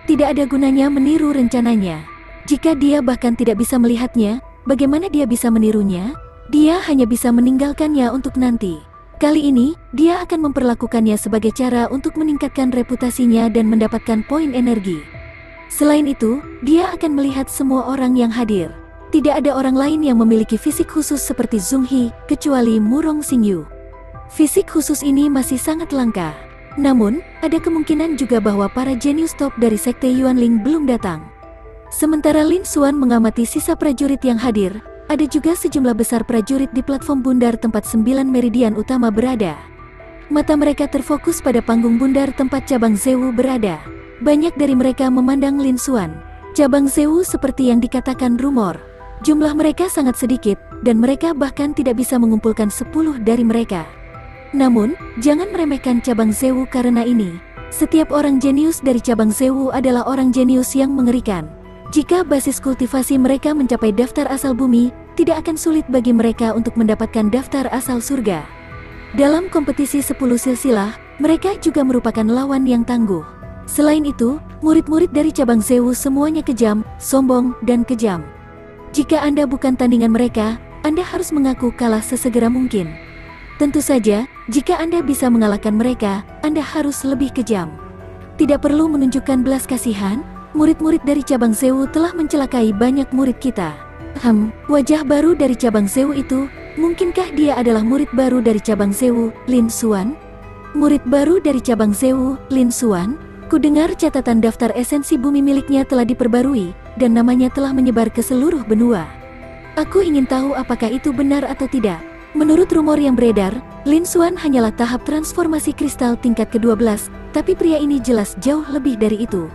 Tidak ada gunanya meniru rencananya. Jika dia bahkan tidak bisa melihatnya, bagaimana dia bisa menirunya? Dia hanya bisa meninggalkannya untuk nanti. Kali ini, dia akan memperlakukannya sebagai cara untuk meningkatkan reputasinya dan mendapatkan poin energi. Selain itu, dia akan melihat semua orang yang hadir. Tidak ada orang lain yang memiliki fisik khusus seperti Zhong He, kecuali Murong Xingyu. Fisik khusus ini masih sangat langka. Namun, ada kemungkinan juga bahwa para jenius top dari sekte Yuanling belum datang. Sementara Lin Xuan mengamati sisa prajurit yang hadir, ada juga sejumlah besar prajurit di platform bundar tempat 9 meridian utama berada. Mata mereka terfokus pada panggung bundar tempat cabang Zewu berada. Banyak dari mereka memandang Lin Xuan. Cabang Zewu seperti yang dikatakan rumor. Jumlah mereka sangat sedikit, dan mereka bahkan tidak bisa mengumpulkan 10 dari mereka. Namun, jangan meremehkan cabang Zewu karena ini. Setiap orang jenius dari cabang Zewu adalah orang jenius yang mengerikan. Jika basis kultivasi mereka mencapai daftar asal bumi, tidak akan sulit bagi mereka untuk mendapatkan daftar asal surga. Dalam kompetisi 10 silsilah, mereka juga merupakan lawan yang tangguh. Selain itu, murid-murid dari cabang Zewu semuanya kejam, sombong, dan kejam. Jika Anda bukan tandingan mereka, Anda harus mengaku kalah sesegera mungkin. Tentu saja, jika Anda bisa mengalahkan mereka, Anda harus lebih kejam. Tidak perlu menunjukkan belas kasihan. Murid-murid dari cabang Zewu telah mencelakai banyak murid kita. Wajah baru dari cabang Zewu itu, mungkinkah dia adalah murid baru dari cabang Zewu, Lin Xuan? Murid baru dari cabang Zewu, Lin Xuan? Kudengar catatan daftar esensi bumi miliknya telah diperbarui, dan namanya telah menyebar ke seluruh benua. Aku ingin tahu apakah itu benar atau tidak. Menurut rumor yang beredar, Lin Xuan hanyalah tahap transformasi kristal tingkat ke-12, tapi pria ini jelas jauh lebih dari itu.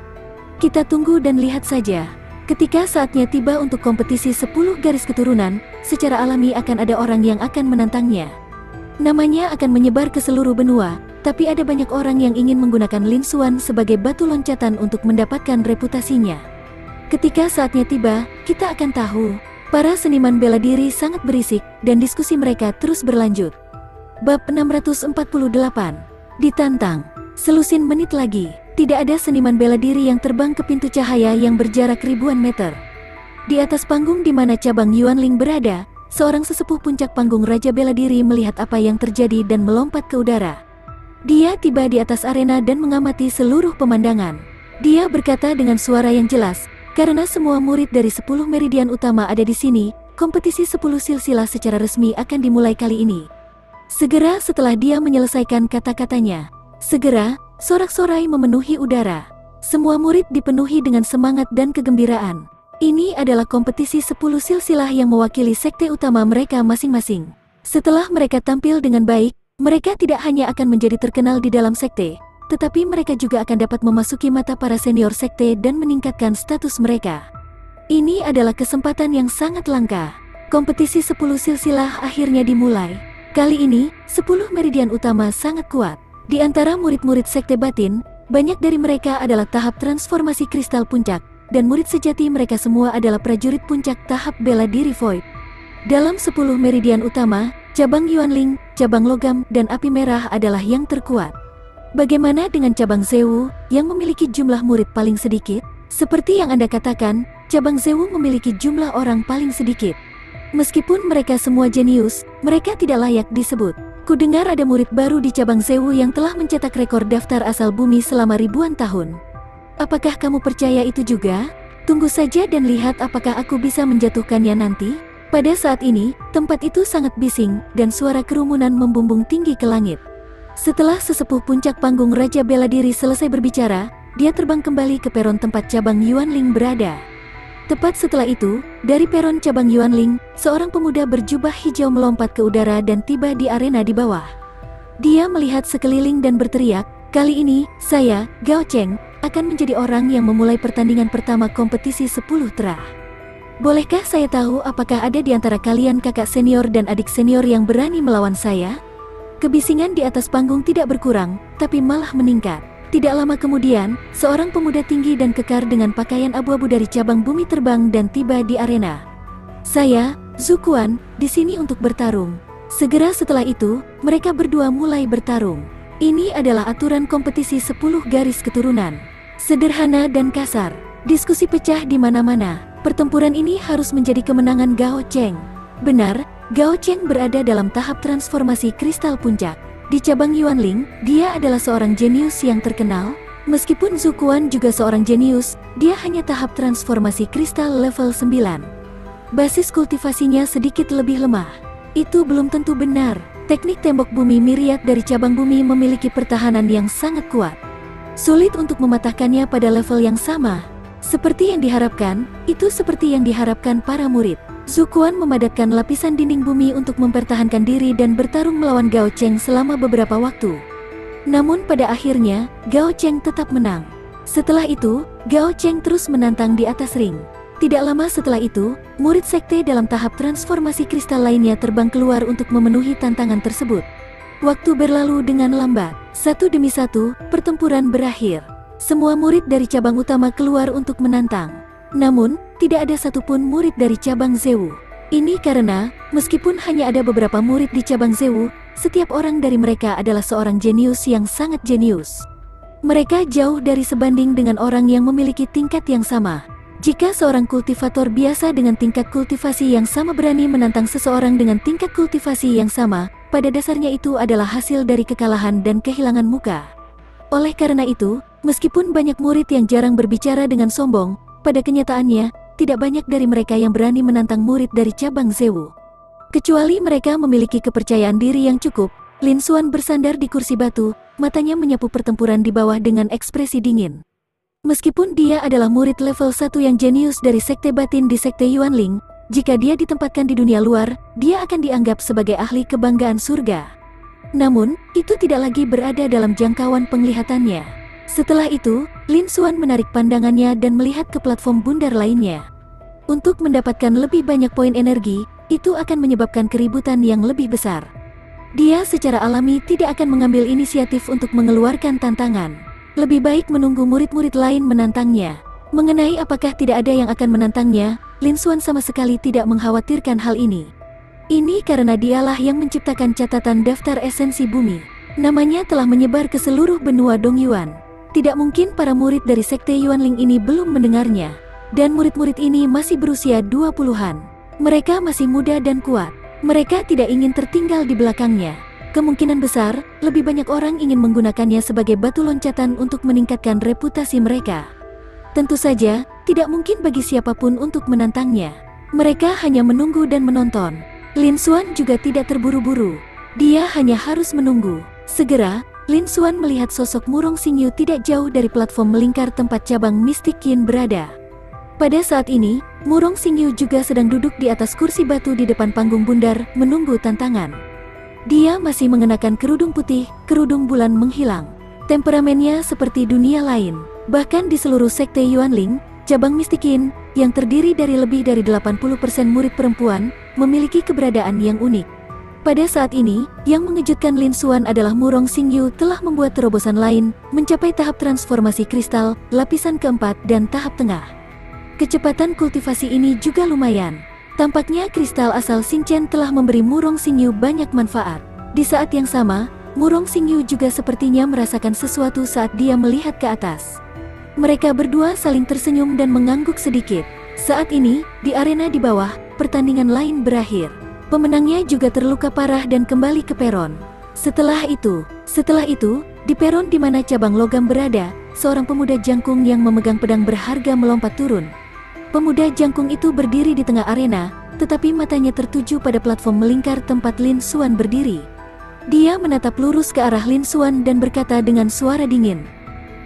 Kita tunggu dan lihat saja. Ketika saatnya tiba untuk kompetisi 10 garis keturunan, secara alami akan ada orang yang akan menantangnya. Namanya akan menyebar ke seluruh benua, tapi ada banyak orang yang ingin menggunakan Lin Xuan sebagai batu loncatan untuk mendapatkan reputasinya. Ketika saatnya tiba, kita akan tahu. Para seniman bela diri sangat berisik, dan diskusi mereka terus berlanjut. Bab 648. Ditantang. Selusin menit lagi, tidak ada seniman bela diri yang terbang ke pintu cahaya yang berjarak ribuan meter. Di atas panggung di mana cabang Yuanling berada, seorang sesepuh puncak panggung Raja Bela Diri melihat apa yang terjadi dan melompat ke udara. Dia tiba di atas arena dan mengamati seluruh pemandangan. Dia berkata dengan suara yang jelas, "Karena semua murid dari 10 meridian utama ada di sini, kompetisi 10 silsilah secara resmi akan dimulai kali ini." Segera setelah dia menyelesaikan kata-katanya, segera, sorak-sorai memenuhi udara. Semua murid dipenuhi dengan semangat dan kegembiraan. Ini adalah kompetisi 10 silsilah yang mewakili sekte utama mereka masing-masing. Setelah mereka tampil dengan baik, mereka tidak hanya akan menjadi terkenal di dalam sekte, tetapi mereka juga akan dapat memasuki mata para senior sekte dan meningkatkan status mereka. Ini adalah kesempatan yang sangat langka. Kompetisi 10 silsilah akhirnya dimulai. Kali ini, 10 meridian utama sangat kuat. Di antara murid-murid sekte batin, banyak dari mereka adalah tahap transformasi kristal puncak, dan murid sejati mereka semua adalah prajurit puncak tahap bela diri void. Dalam 10 meridian utama, cabang Yuanling, cabang logam, dan api merah adalah yang terkuat. Bagaimana dengan cabang Zewu, yang memiliki jumlah murid paling sedikit? Seperti yang Anda katakan, cabang Zewu memiliki jumlah orang paling sedikit. Meskipun mereka semua jenius, mereka tidak layak disebut. Kudengar ada murid baru di cabang Zewu yang telah mencetak rekor daftar asal bumi selama ribuan tahun. Apakah kamu percaya itu juga? Tunggu saja dan lihat apakah aku bisa menjatuhkannya nanti. Pada saat ini, tempat itu sangat bising, dan suara kerumunan membumbung tinggi ke langit. Setelah sesepuh puncak panggung Raja Bela Diri selesai berbicara, dia terbang kembali ke peron tempat cabang Yuanling berada. Tepat setelah itu, dari peron cabang Yuanling, seorang pemuda berjubah hijau melompat ke udara dan tiba di arena di bawah. Dia melihat sekeliling dan berteriak, "Kali ini, saya, Gao Cheng, akan menjadi orang yang memulai pertandingan pertama kompetisi 10 terah. Bolehkah saya tahu apakah ada di antara kalian kakak senior dan adik senior yang berani melawan saya?" Kebisingan di atas panggung tidak berkurang, tapi malah meningkat. Tidak lama kemudian, seorang pemuda tinggi dan kekar dengan pakaian abu-abu dari cabang bumi terbang dan tiba di arena. "Saya, Zukuan, di sini untuk bertarung." Segera setelah itu, mereka berdua mulai bertarung. Ini adalah aturan kompetisi 10 garis keturunan. Sederhana dan kasar. Diskusi pecah di mana-mana. Pertempuran ini harus menjadi kemenangan Gao Cheng. Benar, Gao Cheng berada dalam tahap transformasi kristal puncak. Di cabang Yuanling, dia adalah seorang jenius yang terkenal. Meskipun Zukuan juga seorang jenius, dia hanya tahap transformasi kristal level 9. Basis kultivasinya sedikit lebih lemah. Itu belum tentu benar. Teknik tembok bumi Myriad dari cabang bumi memiliki pertahanan yang sangat kuat. Sulit untuk mematahkannya pada level yang sama. Seperti yang diharapkan, itu seperti yang diharapkan para murid. Zukuan memadatkan lapisan dinding bumi untuk mempertahankan diri dan bertarung melawan Gao Cheng selama beberapa waktu. Namun pada akhirnya, Gao Cheng tetap menang. Setelah itu, Gao Cheng terus menantang di atas ring. Tidak lama setelah itu, murid sekte dalam tahap transformasi kristal lainnya terbang keluar untuk memenuhi tantangan tersebut. Waktu berlalu dengan lambat. Satu demi satu, pertempuran berakhir. Semua murid dari cabang utama keluar untuk menantang. Namun, tidak ada satupun murid dari cabang Zewu. Ini karena, meskipun hanya ada beberapa murid di cabang Zewu, setiap orang dari mereka adalah seorang jenius yang sangat jenius. Mereka jauh dari sebanding dengan orang yang memiliki tingkat yang sama. Jika seorang kultivator biasa dengan tingkat kultivasi yang sama berani menantang seseorang dengan tingkat kultivasi yang sama, pada dasarnya itu adalah hasil dari kekalahan dan kehilangan muka. Oleh karena itu, meskipun banyak murid yang jarang berbicara dengan sombong, pada kenyataannya, tidak banyak dari mereka yang berani menantang murid dari cabang Zewu. Kecuali mereka memiliki kepercayaan diri yang cukup, Lin Xuan bersandar di kursi batu, matanya menyapu pertempuran di bawah dengan ekspresi dingin. Meskipun dia adalah murid level 1 yang jenius dari sekte batin di sekte Yuanling, jika dia ditempatkan di dunia luar, dia akan dianggap sebagai ahli kebanggaan surga. Namun, itu tidak lagi berada dalam jangkauan penglihatannya. Setelah itu, Lin Xuan menarik pandangannya dan melihat ke platform bundar lainnya. Untuk mendapatkan lebih banyak poin energi, itu akan menyebabkan keributan yang lebih besar. Dia secara alami tidak akan mengambil inisiatif untuk mengeluarkan tantangan. Lebih baik menunggu murid-murid lain menantangnya. Mengenai apakah tidak ada yang akan menantangnya, Lin Xuan sama sekali tidak mengkhawatirkan hal ini. Ini karena dialah yang menciptakan catatan daftar esensi bumi. Namanya telah menyebar ke seluruh benua Dongyuan. Tidak mungkin para murid dari sekte Yuanling ini belum mendengarnya. Dan murid-murid ini masih berusia 20-an. Mereka masih muda dan kuat. Mereka tidak ingin tertinggal di belakangnya. Kemungkinan besar, lebih banyak orang ingin menggunakannya sebagai batu loncatan untuk meningkatkan reputasi mereka. Tentu saja, tidak mungkin bagi siapapun untuk menantangnya. Mereka hanya menunggu dan menonton. Lin Xuan juga tidak terburu-buru. Dia hanya harus menunggu. Segera, Lin Xuan melihat sosok Murong Xingyu tidak jauh dari platform melingkar tempat cabang Mystic Yin berada. Pada saat ini, Murong Xingyu juga sedang duduk di atas kursi batu di depan panggung bundar, menunggu tantangan. Dia masih mengenakan kerudung putih, kerudung bulan menghilang. Temperamennya seperti dunia lain. Bahkan di seluruh sekte Yuanling, cabang Mystic Yin, yang terdiri dari lebih dari 80% murid perempuan, memiliki keberadaan yang unik. Pada saat ini, yang mengejutkan Lin Xuan adalah Murong Xingyu telah membuat terobosan lain, mencapai tahap transformasi kristal, lapisan keempat dan tahap tengah. Kecepatan kultivasi ini juga lumayan. Tampaknya kristal asal Xingchen telah memberi Murong Xingyu banyak manfaat. Di saat yang sama, Murong Xingyu juga sepertinya merasakan sesuatu saat dia melihat ke atas. Mereka berdua saling tersenyum dan mengangguk sedikit. Saat ini, di arena di bawah, pertandingan lain berakhir. Pemenangnya juga terluka parah dan kembali ke peron. Setelah itu, di peron di mana cabang logam berada, seorang pemuda jangkung yang memegang pedang berharga melompat turun. Pemuda jangkung itu berdiri di tengah arena, tetapi matanya tertuju pada platform melingkar tempat Lin Xuan berdiri. Dia menatap lurus ke arah Lin Xuan dan berkata dengan suara dingin,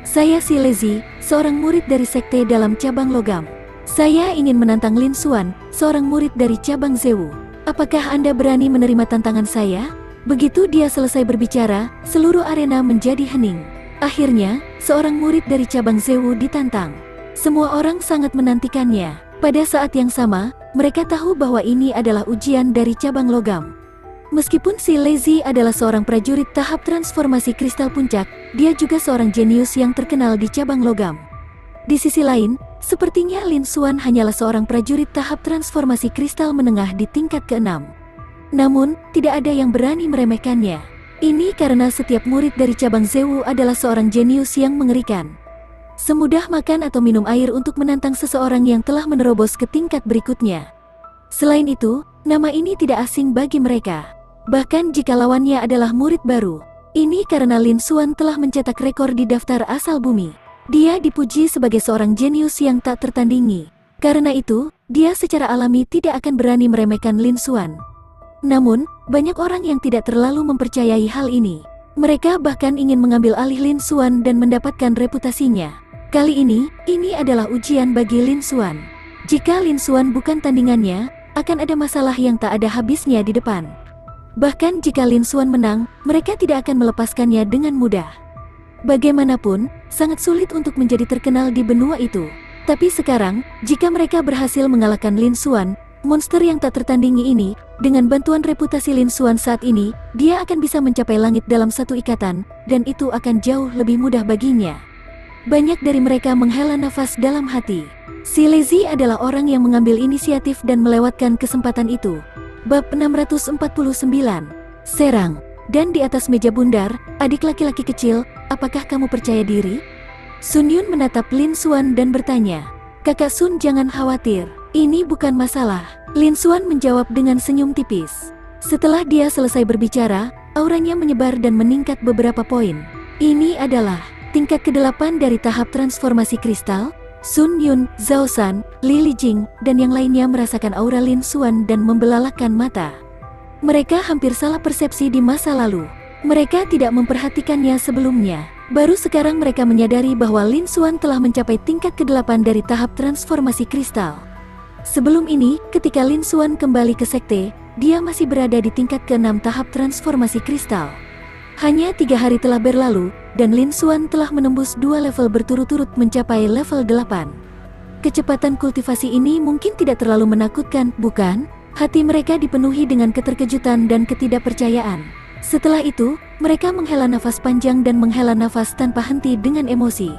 "Saya Si Lezi, seorang murid dari sekte dalam cabang logam. Saya ingin menantang Lin Xuan, seorang murid dari cabang Zewu. Apakah Anda berani menerima tantangan saya?" Begitu dia selesai berbicara, seluruh arena menjadi hening. Akhirnya, seorang murid dari cabang Zewu ditantang. Semua orang sangat menantikannya. Pada saat yang sama, mereka tahu bahwa ini adalah ujian dari cabang logam. Meskipun Si Lezi adalah seorang prajurit tahap transformasi kristal puncak, dia juga seorang jenius yang terkenal di cabang logam. Di sisi lain, sepertinya Lin Xuan hanyalah seorang prajurit tahap transformasi kristal menengah di tingkat ke-6. Namun, tidak ada yang berani meremehkannya. Ini karena setiap murid dari cabang Zewu adalah seorang jenius yang mengerikan. Semudah makan atau minum air untuk menantang seseorang yang telah menerobos ke tingkat berikutnya. Selain itu, nama ini tidak asing bagi mereka. Bahkan jika lawannya adalah murid baru. Ini karena Lin Xuan telah mencetak rekor di daftar asal bumi. Dia dipuji sebagai seorang jenius yang tak tertandingi. Karena itu, dia secara alami tidak akan berani meremehkan Lin Xuan. Namun, banyak orang yang tidak terlalu mempercayai hal ini. Mereka bahkan ingin mengambil alih Lin Xuan dan mendapatkan reputasinya. Kali ini adalah ujian bagi Lin Xuan. Jika Lin Xuan bukan tandingannya, akan ada masalah yang tak ada habisnya di depan. Bahkan jika Lin Xuan menang, mereka tidak akan melepaskannya dengan mudah. Bagaimanapun, sangat sulit untuk menjadi terkenal di benua itu. Tapi sekarang, jika mereka berhasil mengalahkan Lin Xuan, monster yang tak tertandingi ini, dengan bantuan reputasi Lin Xuan saat ini, dia akan bisa mencapai langit dalam satu ikatan, dan itu akan jauh lebih mudah baginya. Banyak dari mereka menghela nafas dalam hati. Si Lezi adalah orang yang mengambil inisiatif dan melewatkan kesempatan itu. Bab 649. Serang. Dan di atas meja bundar, adik laki-laki kecil, apakah kamu percaya diri? Sun Yun menatap Lin Xuan dan bertanya, "Kakak Sun, jangan khawatir. Ini bukan masalah." Lin Xuan menjawab dengan senyum tipis. Setelah dia selesai berbicara, auranya menyebar dan meningkat beberapa poin. Ini adalah tingkat ke-8 dari tahap transformasi kristal. Sun Yun, Zhao San, Li Lijing, dan yang lainnya merasakan aura Lin Xuan dan membelalakan mata. Mereka hampir salah persepsi di masa lalu. Mereka tidak memperhatikannya sebelumnya. Baru sekarang mereka menyadari bahwa Lin Xuan telah mencapai tingkat ke-8 dari tahap transformasi kristal. Sebelum ini, ketika Lin Xuan kembali ke sekte, dia masih berada di tingkat ke-6 tahap transformasi kristal. Hanya 3 hari telah berlalu, dan Lin Xuan telah menembus 2 level berturut-turut mencapai level 8. Kecepatan kultivasi ini mungkin tidak terlalu menakutkan, bukan? Hati mereka dipenuhi dengan keterkejutan dan ketidakpercayaan. Setelah itu, mereka menghela nafas panjang dan menghela nafas tanpa henti dengan emosi.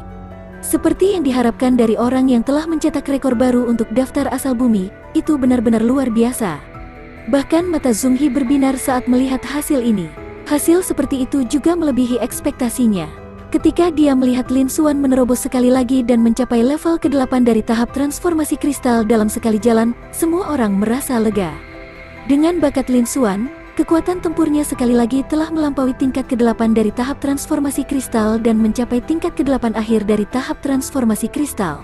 Seperti yang diharapkan dari orang yang telah mencetak rekor baru untuk daftar asal bumi, itu benar-benar luar biasa. Bahkan mata Zhong He berbinar saat melihat hasil ini. Hasil seperti itu juga melebihi ekspektasinya. Ketika dia melihat Lin Xuan menerobos sekali lagi dan mencapai level ke-8 dari tahap transformasi kristal dalam sekali jalan, semua orang merasa lega. Dengan bakat Lin Xuan, kekuatan tempurnya sekali lagi telah melampaui tingkat ke-8 dari tahap transformasi kristal dan mencapai tingkat ke-8 akhir dari tahap transformasi kristal.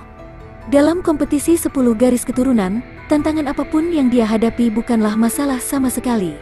Dalam kompetisi 10 garis keturunan, tantangan apapun yang dia hadapi bukanlah masalah sama sekali.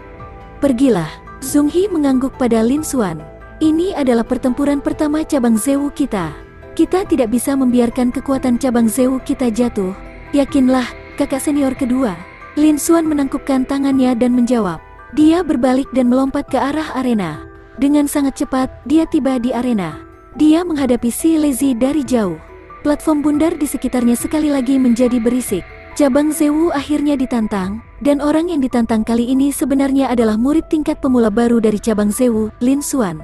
Pergilah, Zhong He mengangguk pada Lin Xuan. Ini adalah pertempuran pertama cabang Zewu kita. Kita tidak bisa membiarkan kekuatan cabang Zewu kita jatuh. Yakinlah, kakak senior kedua. Lin Xuan menangkupkan tangannya dan menjawab. Dia berbalik dan melompat ke arah arena. Dengan sangat cepat, dia tiba di arena. Dia menghadapi si Lazy dari jauh. Platform bundar di sekitarnya sekali lagi menjadi berisik. Cabang Zewu akhirnya ditantang, dan orang yang ditantang kali ini sebenarnya adalah murid tingkat pemula baru dari cabang Zewu, Lin Xuan.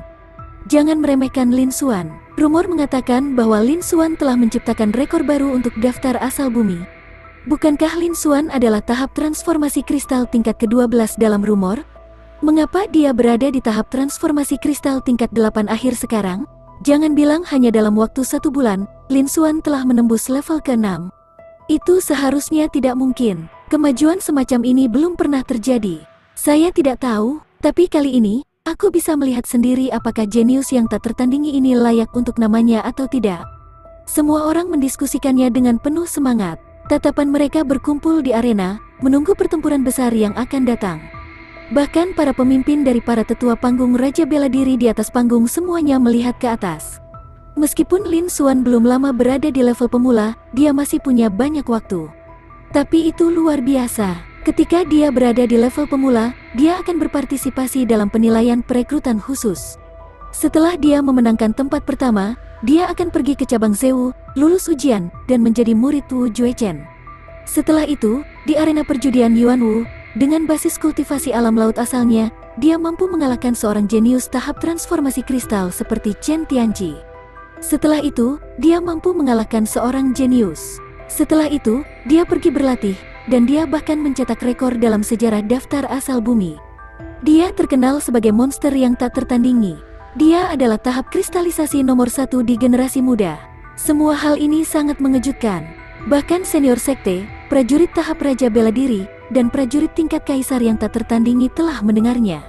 Jangan meremehkan Lin Xuan. Rumor mengatakan bahwa Lin Xuan telah menciptakan rekor baru untuk daftar asal bumi. Bukankah Lin Xuan adalah tahap transformasi kristal tingkat ke-12 dalam rumor? Mengapa dia berada di tahap transformasi kristal tingkat 8 akhir sekarang? Jangan bilang hanya dalam waktu 1 bulan, Lin Xuan telah menembus level ke-6. Itu seharusnya tidak mungkin. Kemajuan semacam ini belum pernah terjadi. Saya tidak tahu, tapi kali ini, aku bisa melihat sendiri apakah jenius yang tak tertandingi ini layak untuk namanya atau tidak. Semua orang mendiskusikannya dengan penuh semangat. Tatapan mereka berkumpul di arena, menunggu pertempuran besar yang akan datang. Bahkan para pemimpin dari para tetua panggung Raja Bela Diri di atas panggung semuanya melihat ke atas. Meskipun Lin Xuan belum lama berada di level pemula, dia masih punya banyak waktu. Tapi itu luar biasa. Ketika dia berada di level pemula, dia akan berpartisipasi dalam penilaian perekrutan khusus. Setelah dia memenangkan tempat pertama, dia akan pergi ke cabang Zewu, lulus ujian, dan menjadi murid Wu Juechen. Setelah itu, di arena perjudian Yuanwu, dengan basis kultivasi alam laut asalnya, dia mampu mengalahkan seorang jenius tahap transformasi kristal seperti Chen Tianqi. Setelah itu, dia mampu mengalahkan seorang jenius. Setelah itu, dia pergi berlatih, dan dia bahkan mencetak rekor dalam sejarah daftar asal bumi. Dia terkenal sebagai monster yang tak tertandingi. Dia adalah tahap kristalisasi nomor 1 di generasi muda. Semua hal ini sangat mengejutkan. Bahkan senior sekte, prajurit tahap Raja Bela Diri, dan prajurit tingkat kaisar yang tak tertandingi telah mendengarnya.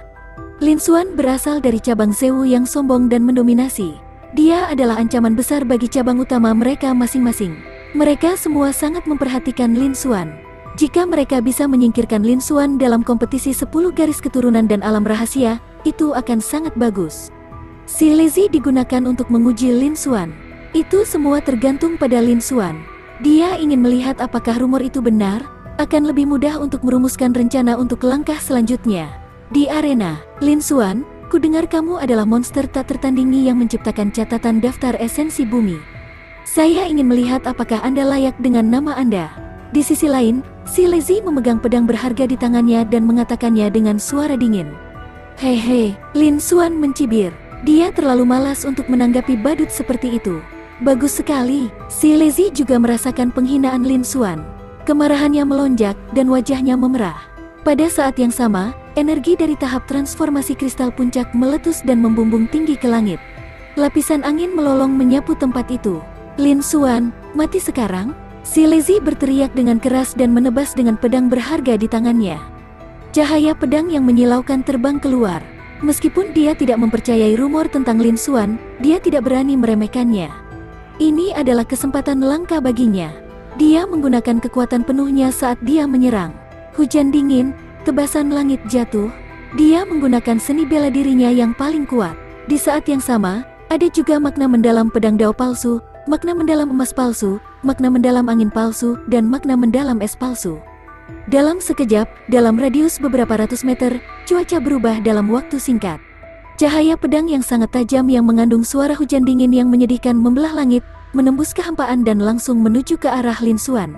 Lin Xuan berasal dari cabang Zewu yang sombong dan mendominasi. Dia adalah ancaman besar bagi cabang utama mereka masing-masing. Mereka semua sangat memperhatikan Lin Xuan. Jika mereka bisa menyingkirkan Lin Xuan dalam kompetisi 10 garis keturunan dan alam rahasia, itu akan sangat bagus. Si Lazy digunakan untuk menguji Lin Xuan. Itu semua tergantung pada Lin Xuan. Dia ingin melihat apakah rumor itu benar, akan lebih mudah untuk merumuskan rencana untuk langkah selanjutnya. Di arena, Lin Xuan, ku dengar kamu adalah monster tak tertandingi yang menciptakan catatan daftar esensi bumi. Saya ingin melihat apakah Anda layak dengan nama Anda. Di sisi lain, si Lazy memegang pedang berharga di tangannya dan mengatakannya dengan suara dingin. Hehe, Lin Xuan mencibir. Dia terlalu malas untuk menanggapi badut seperti itu. Bagus sekali, si Lazy juga merasakan penghinaan Lin Xuan. Kemarahannya melonjak dan wajahnya memerah. Pada saat yang sama, energi dari tahap transformasi kristal puncak meletus dan membumbung tinggi ke langit. Lapisan angin melolong menyapu tempat itu. Lin Xuan, mati sekarang? Si Lazy berteriak dengan keras dan menebas dengan pedang berharga di tangannya. Cahaya pedang yang menyilaukan terbang keluar. Meskipun dia tidak mempercayai rumor tentang Lin Xuan, dia tidak berani meremehkannya. Ini adalah kesempatan langka baginya. Dia menggunakan kekuatan penuhnya saat dia menyerang. Hujan dingin, tebasan langit jatuh. Dia menggunakan seni bela dirinya yang paling kuat. Di saat yang sama, ada juga makna mendalam pedang Dao palsu, makna mendalam emas palsu, makna mendalam angin palsu, dan makna mendalam es palsu. Dalam sekejap, dalam radius beberapa ratus meter, cuaca berubah dalam waktu singkat. Cahaya pedang yang sangat tajam yang mengandung suara hujan dingin yang menyedihkan membelah langit, menembus kehampaan dan langsung menuju ke arah Lin Xuan.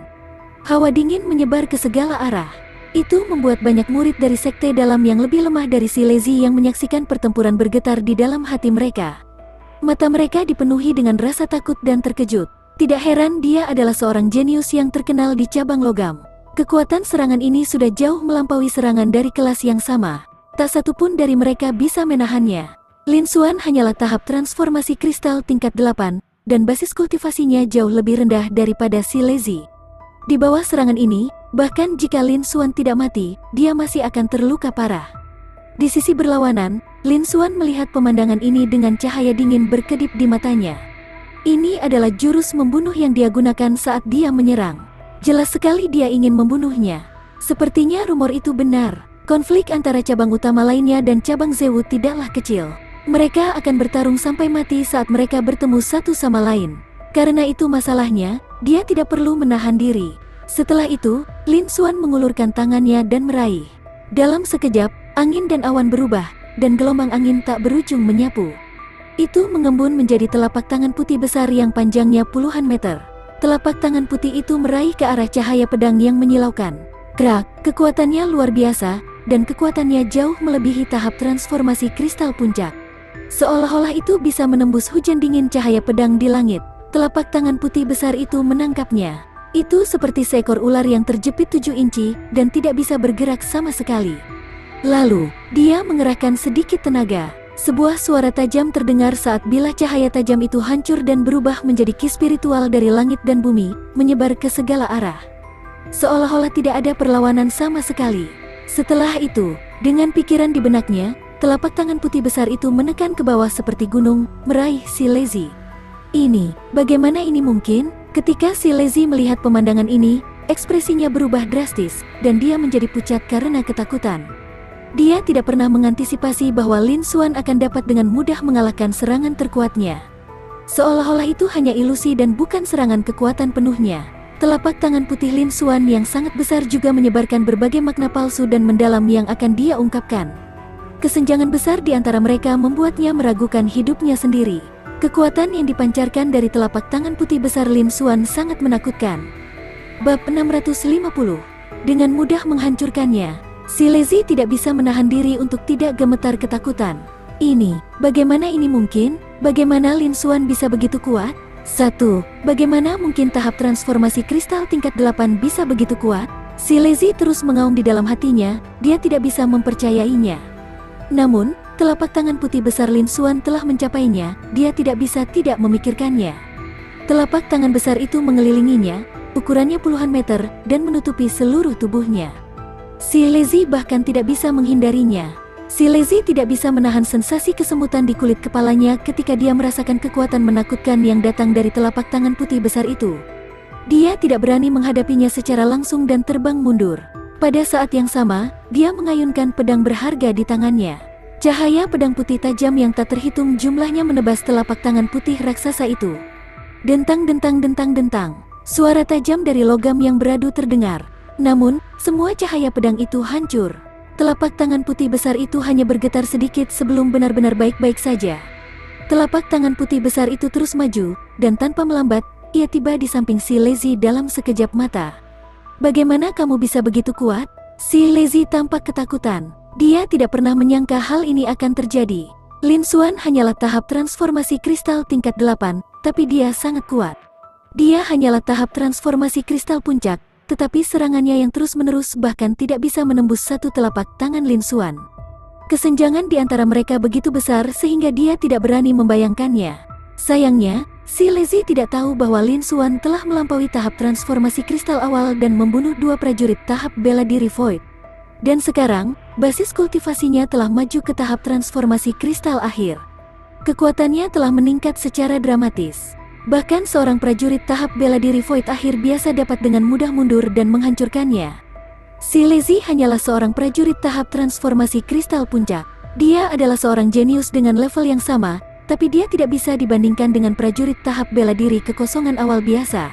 Hawa dingin menyebar ke segala arah. Itu membuat banyak murid dari sekte dalam yang lebih lemah dari Silezi yang menyaksikan pertempuran bergetar di dalam hati mereka. Mata mereka dipenuhi dengan rasa takut dan terkejut. Tidak heran dia adalah seorang jenius yang terkenal di cabang logam. Kekuatan serangan ini sudah jauh melampaui serangan dari kelas yang sama. Tak satu pun dari mereka bisa menahannya. Lin Xuan hanyalah tahap transformasi kristal tingkat 8, dan basis kultivasinya jauh lebih rendah daripada Silezi. Di bawah serangan ini, bahkan jika Lin Xuan tidak mati, dia masih akan terluka parah. Di sisi berlawanan, Lin Xuan melihat pemandangan ini dengan cahaya dingin berkedip di matanya. Ini adalah jurus membunuh yang dia gunakan saat dia menyerang. Jelas sekali dia ingin membunuhnya. Sepertinya rumor itu benar. Konflik antara cabang utama lainnya dan cabang Zewu tidaklah kecil. Mereka akan bertarung sampai mati saat mereka bertemu satu sama lain. Karena itu masalahnya, dia tidak perlu menahan diri. Setelah itu, Lin Xuan mengulurkan tangannya dan meraih. Dalam sekejap, angin dan awan berubah, dan gelombang angin tak berujung menyapu. Itu mengembun menjadi telapak tangan putih besar yang panjangnya puluhan meter. Telapak tangan putih itu meraih ke arah cahaya pedang yang menyilaukan. Krak, kekuatannya luar biasa, dan kekuatannya jauh melebihi tahap transformasi kristal puncak. Seolah-olah itu bisa menembus hujan dingin cahaya pedang di langit. Telapak tangan putih besar itu menangkapnya. Itu seperti seekor ular yang terjepit 7 inci, dan tidak bisa bergerak sama sekali. Lalu, dia mengerahkan sedikit tenaga. Sebuah suara tajam terdengar saat bilah cahaya tajam itu hancur dan berubah menjadi ki spiritual dari langit dan bumi, menyebar ke segala arah. Seolah-olah tidak ada perlawanan sama sekali. Setelah itu, dengan pikiran di benaknya, telapak tangan putih besar itu menekan ke bawah seperti gunung, meraih Silezi. Bagaimana ini mungkin? Ketika Silezi melihat pemandangan ini, ekspresinya berubah drastis, dan dia menjadi pucat karena ketakutan. Dia tidak pernah mengantisipasi bahwa Lin Xuan akan dapat dengan mudah mengalahkan serangan terkuatnya. Seolah-olah itu hanya ilusi dan bukan serangan kekuatan penuhnya. Telapak tangan putih Lin Xuan yang sangat besar juga menyebarkan berbagai makna palsu dan mendalam yang akan dia ungkapkan. Kesenjangan besar di antara mereka membuatnya meragukan hidupnya sendiri. Kekuatan yang dipancarkan dari telapak tangan putih besar Lin Xuan sangat menakutkan. Bab 650. Dengan mudah menghancurkannya. Silezi tidak bisa menahan diri untuk tidak gemetar ketakutan. Bagaimana ini mungkin? Bagaimana Lin Xuan bisa begitu kuat? 1. Bagaimana mungkin tahap transformasi kristal tingkat 8 bisa begitu kuat? Silezi terus mengaum di dalam hatinya, dia tidak bisa mempercayainya. Namun, telapak tangan putih besar Lin Xuan telah mencapainya, dia tidak bisa tidak memikirkannya. Telapak tangan besar itu mengelilinginya, ukurannya puluhan meter, dan menutupi seluruh tubuhnya. Silezi bahkan tidak bisa menghindarinya. Silezi tidak bisa menahan sensasi kesemutan di kulit kepalanya ketika dia merasakan kekuatan menakutkan yang datang dari telapak tangan putih besar itu. Dia tidak berani menghadapinya secara langsung dan terbang mundur. Pada saat yang sama, dia mengayunkan pedang berharga di tangannya. Cahaya pedang putih tajam yang tak terhitung jumlahnya menebas telapak tangan putih raksasa itu. Dentang-dentang-dentang-dentang. Suara tajam dari logam yang beradu terdengar. Namun, semua cahaya pedang itu hancur. Telapak tangan putih besar itu hanya bergetar sedikit sebelum benar-benar baik-baik saja. Telapak tangan putih besar itu terus maju, dan tanpa melambat, ia tiba di samping Silezi dalam sekejap mata. Bagaimana kamu bisa begitu kuat? Silezi tampak ketakutan. Dia tidak pernah menyangka hal ini akan terjadi. Lin Xuan hanyalah tahap transformasi kristal tingkat 8, tapi dia sangat kuat. Dia hanyalah tahap transformasi kristal puncak, tetapi serangannya yang terus-menerus bahkan tidak bisa menembus satu telapak tangan Lin Xuan. Kesenjangan di antara mereka begitu besar sehingga dia tidak berani membayangkannya. Sayangnya, Silezi tidak tahu bahwa Lin Xuan telah melampaui tahap transformasi kristal awal dan membunuh 2 prajurit tahap bela diri Void. Dan sekarang, basis kultivasinya telah maju ke tahap transformasi kristal akhir. Kekuatannya telah meningkat secara dramatis. Bahkan seorang prajurit tahap bela diri Void akhir biasa dapat dengan mudah mundur dan menghancurkannya. Silezi hanyalah seorang prajurit tahap transformasi kristal puncak. Dia adalah seorang jenius dengan level yang sama, tapi dia tidak bisa dibandingkan dengan prajurit tahap bela diri kekosongan awal biasa.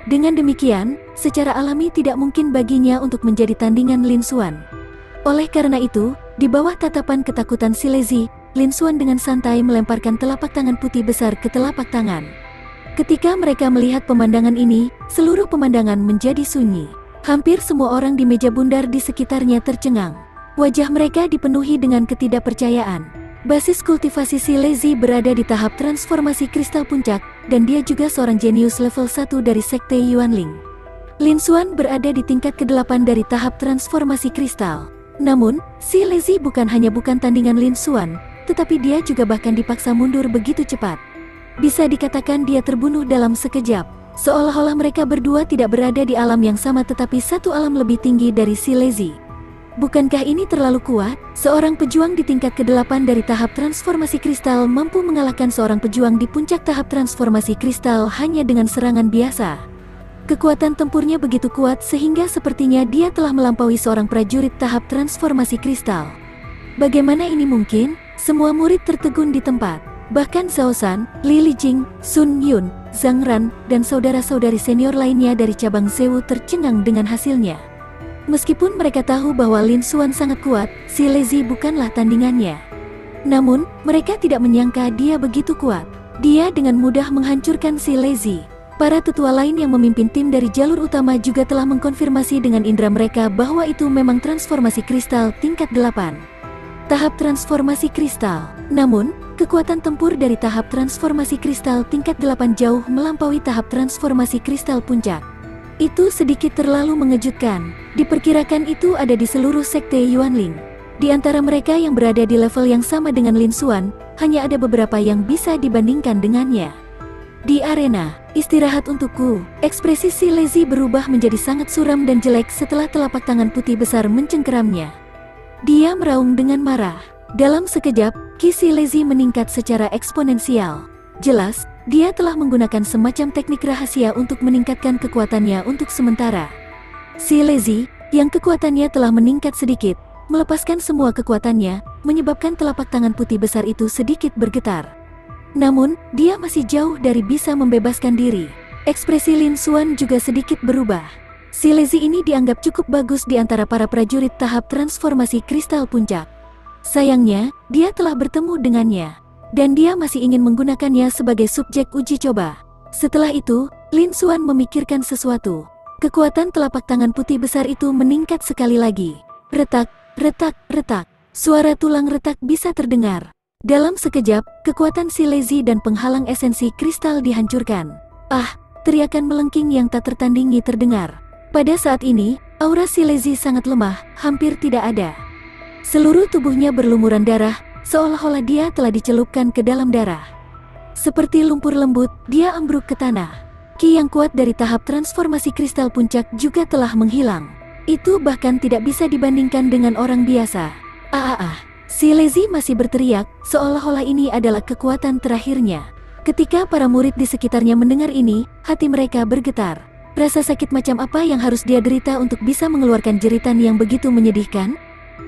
Dengan demikian, secara alami tidak mungkin baginya untuk menjadi tandingan Lin Xuan. Oleh karena itu, di bawah tatapan ketakutan si Lezi, Lin Xuan dengan santai melemparkan telapak tangan putih besar ke telapak tangan. Ketika mereka melihat pemandangan ini, seluruh pemandangan menjadi sunyi. Hampir semua orang di meja bundar di sekitarnya tercengang. Wajah mereka dipenuhi dengan ketidakpercayaan. Basis kultivasi si Lezi berada di tahap transformasi kristal puncak, dan dia juga seorang jenius level 1 dari sekte Yuanling. Lin Xuan berada di tingkat ke-8 dari tahap transformasi kristal. Namun, si Lezi bukan tandingan Lin Xuan, tetapi dia juga bahkan dipaksa mundur begitu cepat. Bisa dikatakan dia terbunuh dalam sekejap, seolah-olah mereka berdua tidak berada di alam yang sama tetapi satu alam lebih tinggi dari si Lezi. Bukankah ini terlalu kuat? Seorang pejuang di tingkat ke-8 dari tahap transformasi kristal mampu mengalahkan seorang pejuang di puncak tahap transformasi kristal hanya dengan serangan biasa. Kekuatan tempurnya begitu kuat sehingga sepertinya dia telah melampaui seorang prajurit tahap transformasi kristal. Bagaimana ini mungkin? Semua murid tertegun di tempat. Bahkan Zhao San, Li Lijing, Sun Yun, Zhang Ran, dan saudara-saudari senior lainnya dari cabang Zewu tercengang dengan hasilnya. Meskipun mereka tahu bahwa Lin Xuan sangat kuat, si Lezi bukanlah tandingannya. Namun, mereka tidak menyangka dia begitu kuat. Dia dengan mudah menghancurkan si Lezi. Para tetua lain yang memimpin tim dari jalur utama juga telah mengkonfirmasi dengan indera mereka bahwa itu memang transformasi kristal tingkat 8. Tahap transformasi kristal. Namun, kekuatan tempur dari tahap transformasi kristal tingkat 8 jauh melampaui tahap transformasi kristal puncak. Itu sedikit terlalu mengejutkan. Diperkirakan itu ada di seluruh sekte Yuanling. Di antara mereka yang berada di level yang sama dengan Lin Xuan, hanya ada beberapa yang bisa dibandingkan dengannya. Di arena, istirahat untukku. Ekspresi si Lezi berubah menjadi sangat suram dan jelek setelah telapak tangan putih besar mencengkeramnya. Dia meraung dengan marah. Dalam sekejap, ki si Lezi meningkat secara eksponensial. Jelas, dia telah menggunakan semacam teknik rahasia untuk meningkatkan kekuatannya untuk sementara. Si Lezi, yang kekuatannya telah meningkat sedikit, melepaskan semua kekuatannya, menyebabkan telapak tangan putih besar itu sedikit bergetar. Namun, dia masih jauh dari bisa membebaskan diri. Ekspresi Lin Xuan juga sedikit berubah. Si Lezi ini dianggap cukup bagus di antara para prajurit tahap transformasi kristal puncak. Sayangnya, dia telah bertemu dengannya. Dan dia masih ingin menggunakannya sebagai subjek uji coba. Setelah itu, Lin Xuan memikirkan sesuatu. Kekuatan telapak tangan putih besar itu meningkat sekali lagi. Retak, retak, retak. Suara tulang retak bisa terdengar. Dalam sekejap, kekuatan si Lezi dan penghalang esensi kristal dihancurkan. Ah, teriakan melengking yang tak tertandingi terdengar. Pada saat ini, aura si Lezi sangat lemah, hampir tidak ada. Seluruh tubuhnya berlumuran darah, seolah-olah dia telah dicelupkan ke dalam darah. Seperti lumpur lembut, dia ambruk ke tanah. Ki yang kuat dari tahap transformasi kristal puncak juga telah menghilang. Itu bahkan tidak bisa dibandingkan dengan orang biasa. Si Lezi masih berteriak, seolah-olah ini adalah kekuatan terakhirnya. Ketika para murid di sekitarnya mendengar ini, hati mereka bergetar. Rasa sakit macam apa yang harus dia derita untuk bisa mengeluarkan jeritan yang begitu menyedihkan?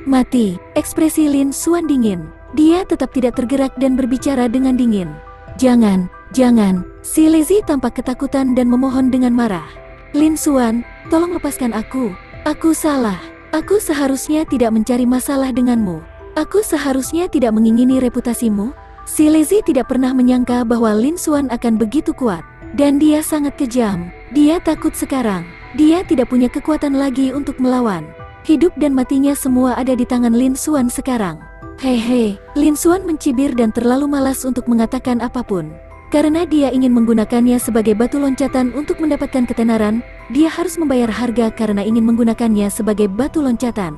Mati. Ekspresi Lin Xuan dingin. Dia tetap tidak tergerak dan berbicara dengan dingin. Jangan, jangan. Si Lezi tampak ketakutan dan memohon dengan marah. Lin Xuan, tolong lepaskan aku. Aku salah. Aku seharusnya tidak mencari masalah denganmu. Aku seharusnya tidak mengingini reputasimu. Si Lezi tidak pernah menyangka bahwa Lin Xuan akan begitu kuat. Dan dia sangat kejam. Dia takut sekarang. Dia tidak punya kekuatan lagi untuk melawan. Hidup dan matinya semua ada di tangan Lin Xuan sekarang. Hehe, Lin Xuan mencibir dan terlalu malas untuk mengatakan apapun. Karena dia ingin menggunakannya sebagai batu loncatan untuk mendapatkan ketenaran, dia harus membayar harga karena ingin menggunakannya sebagai batu loncatan.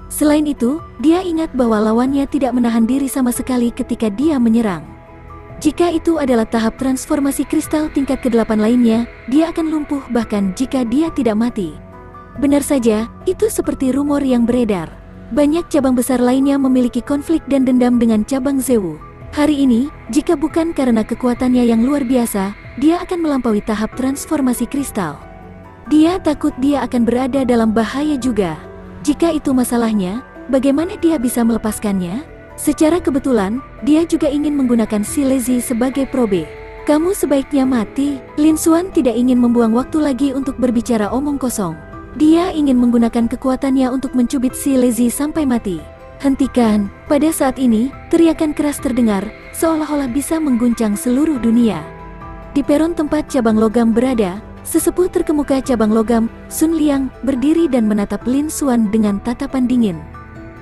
Selain itu, dia ingat bahwa lawannya tidak menahan diri sama sekali ketika dia menyerang. Jika itu adalah tahap transformasi kristal tingkat ke-8 lainnya, dia akan lumpuh bahkan jika dia tidak mati. Benar saja, itu seperti rumor yang beredar. Banyak cabang besar lainnya memiliki konflik dan dendam dengan cabang Zewu. Hari ini, jika bukan karena kekuatannya yang luar biasa, dia akan melampaui tahap transformasi kristal. Dia takut dia akan berada dalam bahaya juga. Jika itu masalahnya, bagaimana dia bisa melepaskannya? Secara kebetulan, dia juga ingin menggunakan si Lezi sebagai probe. Kamu sebaiknya mati. Lin Xuan tidak ingin membuang waktu lagi untuk berbicara omong kosong. Dia ingin menggunakan kekuatannya untuk mencubit si Lezi sampai mati. Hentikan. Pada saat ini, teriakan keras terdengar, seolah-olah bisa mengguncang seluruh dunia. Di peron tempat cabang logam berada, sesepuh terkemuka cabang logam, Sun Liang, berdiri dan menatap Lin Xuan dengan tatapan dingin.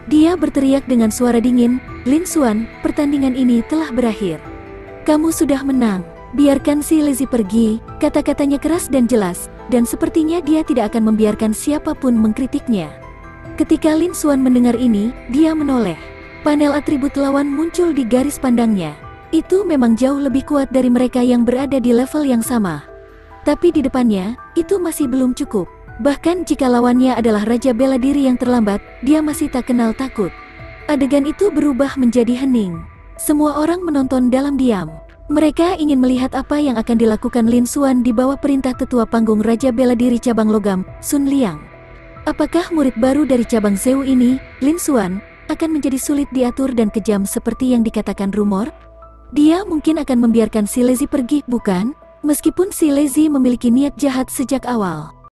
Dia berteriak dengan suara dingin, "Lin Xuan, pertandingan ini telah berakhir. Kamu sudah menang. Biarkan si Lezi pergi." Kata-katanya keras dan jelas, dan sepertinya dia tidak akan membiarkan siapapun mengkritiknya. Ketika Lin Xuan mendengar ini, dia menoleh. Panel atribut lawan muncul di garis pandangnya. Itu memang jauh lebih kuat dari mereka yang berada di level yang sama. Tapi di depannya, itu masih belum cukup. Bahkan jika lawannya adalah Raja Bela Diri yang terlambat, dia masih tak kenal takut. Adegan itu berubah menjadi hening. Semua orang menonton dalam diam. Mereka ingin melihat apa yang akan dilakukan Lin Xuan di bawah perintah tetua panggung Raja Bela Diri cabang logam, Sun Liang. Apakah murid baru dari cabang Zhou ini, Lin Xuan, akan menjadi sulit diatur dan kejam seperti yang dikatakan rumor? Dia mungkin akan membiarkan si Lezi pergi, bukan? Meskipun si Lezi memiliki niat jahat sejak awal.